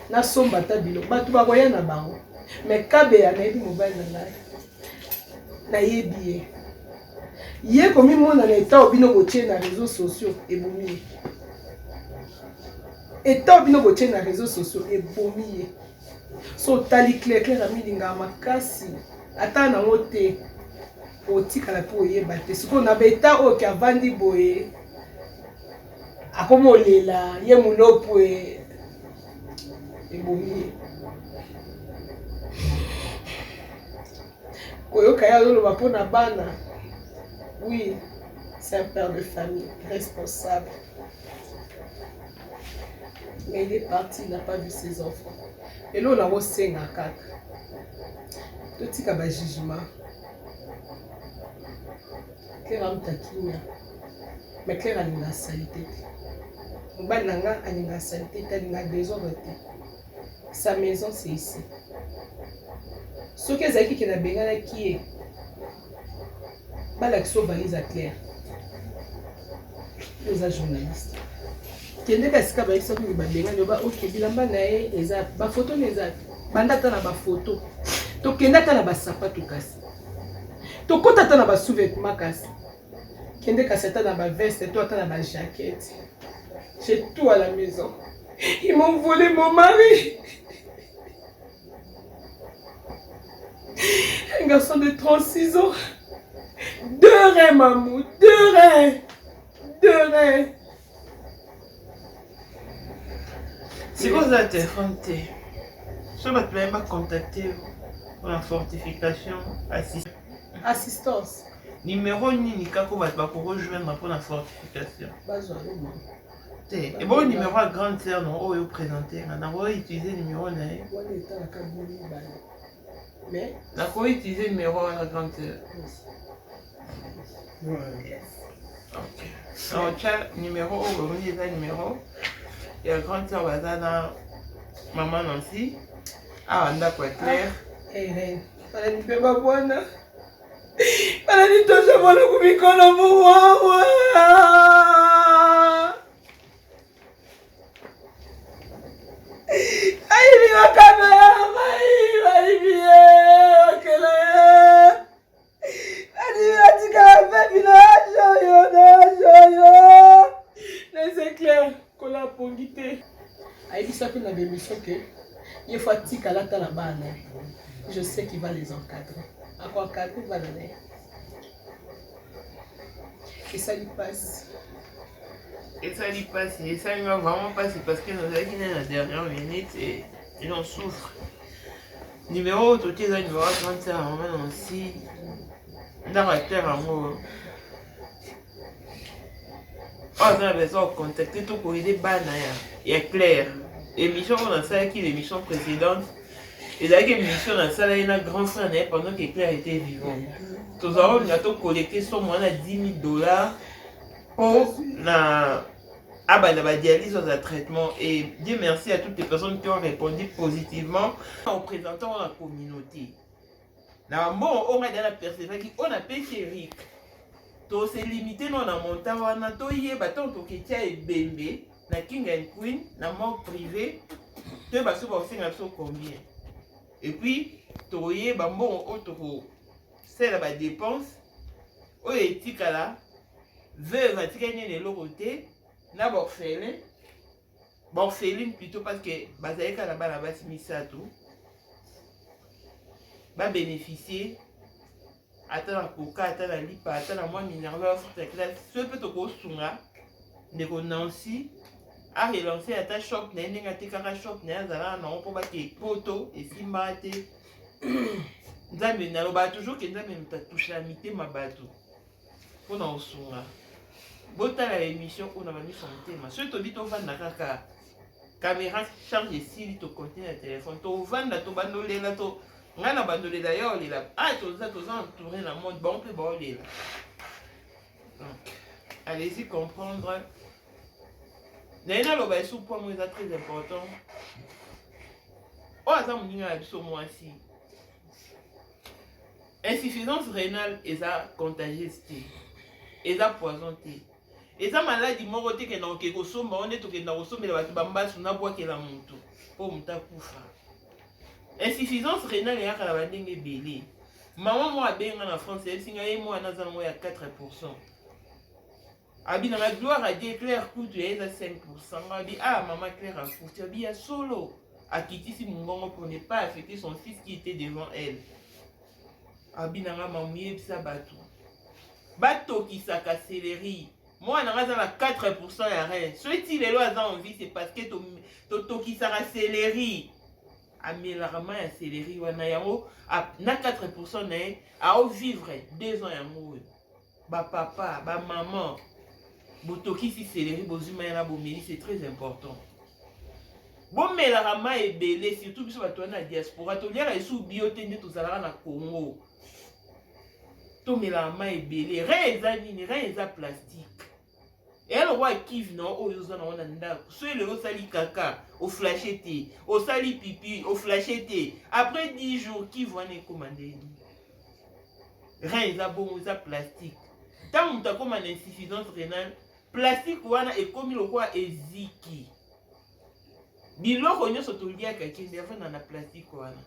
na somba tabilo, batu ba koya na bango, mais kabe ya na ebi mobile na yebi. Hier, comme il m'a dit, état obino botier na réseaux sociaux et bomi. État obino botier na réseaux sociaux et bomi. So tali clair ami linga makasi. Ata na mote otika la po yeba te. Siko na beta o ki avandi boye. Akomo lela ye mulopo e bomi. Koyo kaya lolo bapona bana. Oui, c'est un père de famille responsable. Mais il est parti, il n'a pas vu ses enfants. Et là, on a aussi un caca. Tout ce qui a un jugement. Claire a un taquin. Mais Claire a une saleté. On va a une saleté, il a une désordre. Sa maison, c'est ici. Ce qui est qui a qui est. Balaxo valise à Claire. Nous sommes journalistes. Qui est ce que ça veut dire ok bilamba nae eza ba photo neza banda ta na ba photo to kenda ta na ba sapato kasi to kota ta na ba sous-vêtements kasi kende kasi ta na ba veste to ta na ba jaquette. J'ai tout à la maison. Ils m'ont volé mon mari. Un garçon de 36 ans. 2 reins, maman, 2 reins. 2 reins. C'est quoi ça, t'es fronté? Je ne vais pas contacter pour la fortification assistance. Numéro ni kako va pas rejoindre pour la fortification. Et bon, le numéro à grande sœur, non, on va présenter. On va utiliser le numéro. Mais on va utiliser le numéro à la grande sœur. Ok. Alors, tu as numéro, on va utiliser le numéro. Et la grande sœur va dans maman Nancy. Ah, on a quoi clair. Eh, on ne peut pas voir. On a dit tout ça pour le kubikola moi. Aïe, il va caméra, aïe, bien, ok là. Aïe, tu as fait village, c'est clair, qu'on a pongité. Aïe, ça fait une émission que il faut tika la talabane. Je sais qu'il va les encadrer. À quoi encadrer, il va donner. Et ça lui passe. Et ça lui passe. Et ça lui va vraiment passer parce que nous avons dans la dernière minute et on souffre. Numéro, tout est là, numéro 30, à un moment aussi. Dans la terre, en gros. On a besoin de contacter tout pour aider Banaya. Il est clair. L'émission, on a ça qui l'émission précédente. Et là, l'émission, on a ça là, il y a un grand frère pendant que Claire était vivant. Tout à l'heure, on a collecté sur moi $10 000 pour la dialyse dans un traitement. Et Dieu merci à toutes les personnes qui ont répondu positivement en présentant la communauté. Bon, on a dans la persévérance, on a péché Rick. To se limité non na montant wana to yeba to ke tia ebembe na king and queen na mort privé to ba so ba finga so combien et puis to yeba bon auto c'est la dépense o etikala veuve atika ni le lokoté na ba fele bon Féline plutôt parce que bazaleka na bana basi misato ba bénéficier ata na koka ata na lipa ata na mwa minerva forte ya classe ce peut to sunga ndeko Nancy a relancé ata shop na ndenge atekaka shop na azala na mpo bake poto esimba te nzambe naloba toujours ke nzambe mutatoucha mitema bato mpona osunga botala émission oyo na bamiso motema soki tobi tovanda kaka caméra charge esili tocontinue na telefone tovanda tobandolela to ngai na bandolela ya olela toza entouré na monde bango mpe baolela. Donc allez-y comprendre naye naloba esu point mo eza très important oyo aza moninga na biso mwasi insuffisance rénale eza contagieuse te eza poison te eza maladie moko te ke na oke kosomba o nde tokenda kosombela bato bambasu nabwakela motu mpo motu akufa. Insuffisance rénale eyaka na bandenge ebele mama mo abenga na France esinga ye mo wana aza nango ya 4%. Abinanga gloire à Dieu Claire kutu ya eza 5%. Abi maman Claire a foutu abi ya solo akitisi mungongo pour ne pas affecter son fils qui était devant elle. Abinanga mamuye bisa bato kisaka céleri moi nanga aza na 4% ya rein soki lelo aza en vie c'est parce que tokisaka céleri amelaka ma ya céleri wana yango na 4% na ye aovivre 2 ans yango oyo bapapa bamaman botokisi céleri bozwima ya na bomeli c'est très important bomelaka ma ebele surtout biso bato wana na diaspora toliaka esu bio te nde tozalaka na Congo tomelaka ma ebele rein eza nini rein eza plastique et le roi kive non oyo oza na wana ndako soki lelo osali kaka oflashe te osali pipi oflashe te après 10 jours kive wana ekoma ndeni rein eza bongo eza plastique ntango moto akoma na insuffisance rénale plastique wana ekomi lokola eziki biloko nyonso toliaka kende avanda na plastique wana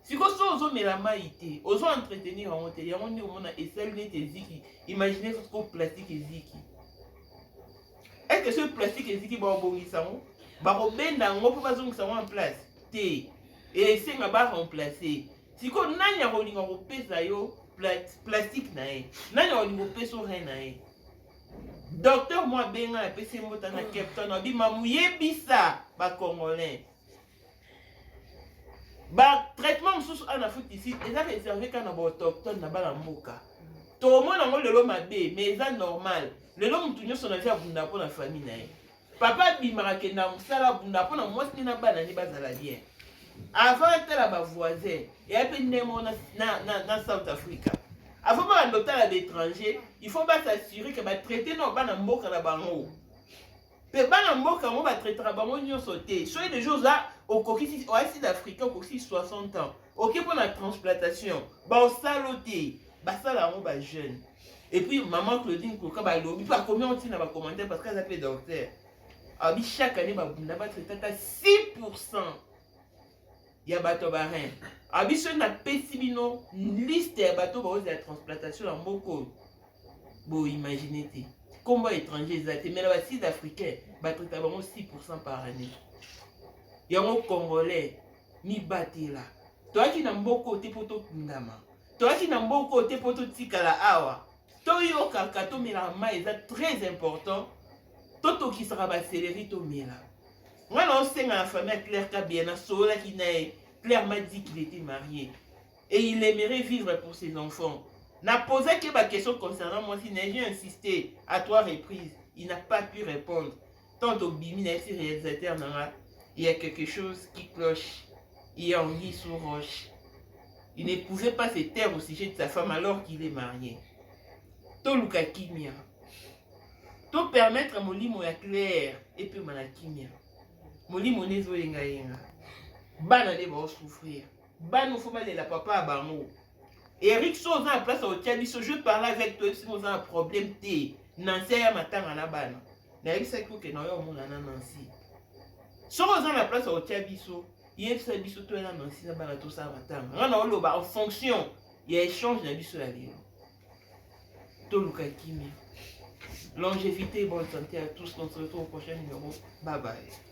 siko so ozomela mai te ozo entretenir yango te yango nde omona esali neti eziki imagine soko plastique eziki est-ce que ce plastique eziki baobongisa yango bakobenda yango mpo bazongisa yango en place te esenga baremplace siko nani akolinga kopesa yo plastique na ye nani akolinga kopesa rein na ye docteur mo abenga apesi mbota na Cape Town abima muyebisa bacongolais traitement mosusu ana futi ici eza réservé kana baautochtone na bana mboka tomona yango lelo mabe mais eza normal lelo mutu nyonso na vie abunda mpo na famille na ye papa abimaka kenda mosala abunda mpo na mwasi na bana ne bazala bien avant tala bavoisin eya mpe ndemo na South Africa avant babanda otala l'étranger il faut basassurer ke batraite na bana mboka na bango mpe bana mboka yango batraitaka bango nyonso te soki de jours a okokisi oasi d'africain okokisi 60 ans oke mpo na transplantation baosalo te basala yango bajeune et puis maman Claudine Koka balobi bakomi ontina bacommentaire parce qu'aza mpe docteur abi chaque année babunda batraitaka 6% ya bato barein abi soki napesi bino liste ya bato baoza ya transplantation na mboka oyo boimagine te kombo étranger eza te mais na basud africain batraitaka bango 6% par année yango congolais mibatela toyaki na mboka oyo te mpo tokundama toyaki na mboka oyo te mpo totikala awa toyokaka tomelaka mai eza très important totokisaka baseleri tomela ngana osenga na famille ya Claire Kabien asololaki na ye Claire m'a dit qu'il était marié et il aimerait vivre pour ses enfants. N'a posé que ma question concernant moi si j'ai insisté à 3 reprises, il n'a pas pu répondre. Tant au bimine réalisateur il y a quelque chose qui cloche. Il y a anguille sous roche. Il ne pouvait pas se taire au sujet de sa femme alors qu'il est marié. To luka kimia. To permettre à molimo ya Claire et puis manakimia. Molimo nezo yenga yenga. Bana ne va souffrir. Bana faut mal la papa à bango. Eric Soza en place au Tiabiso, je parle avec toi si vous avez un problème T. Nancy a matin à la banne. N'ayez pas que nous avons mon Nancy. Soza la place au Tiabiso, il y a un biso toi Nancy na bana tout ça matin. En fonction, il y a échange de biso la vie. Toluka Kimi. Longévité et bonne santé à tous. On se retrouve au prochain numéro. Bye bye.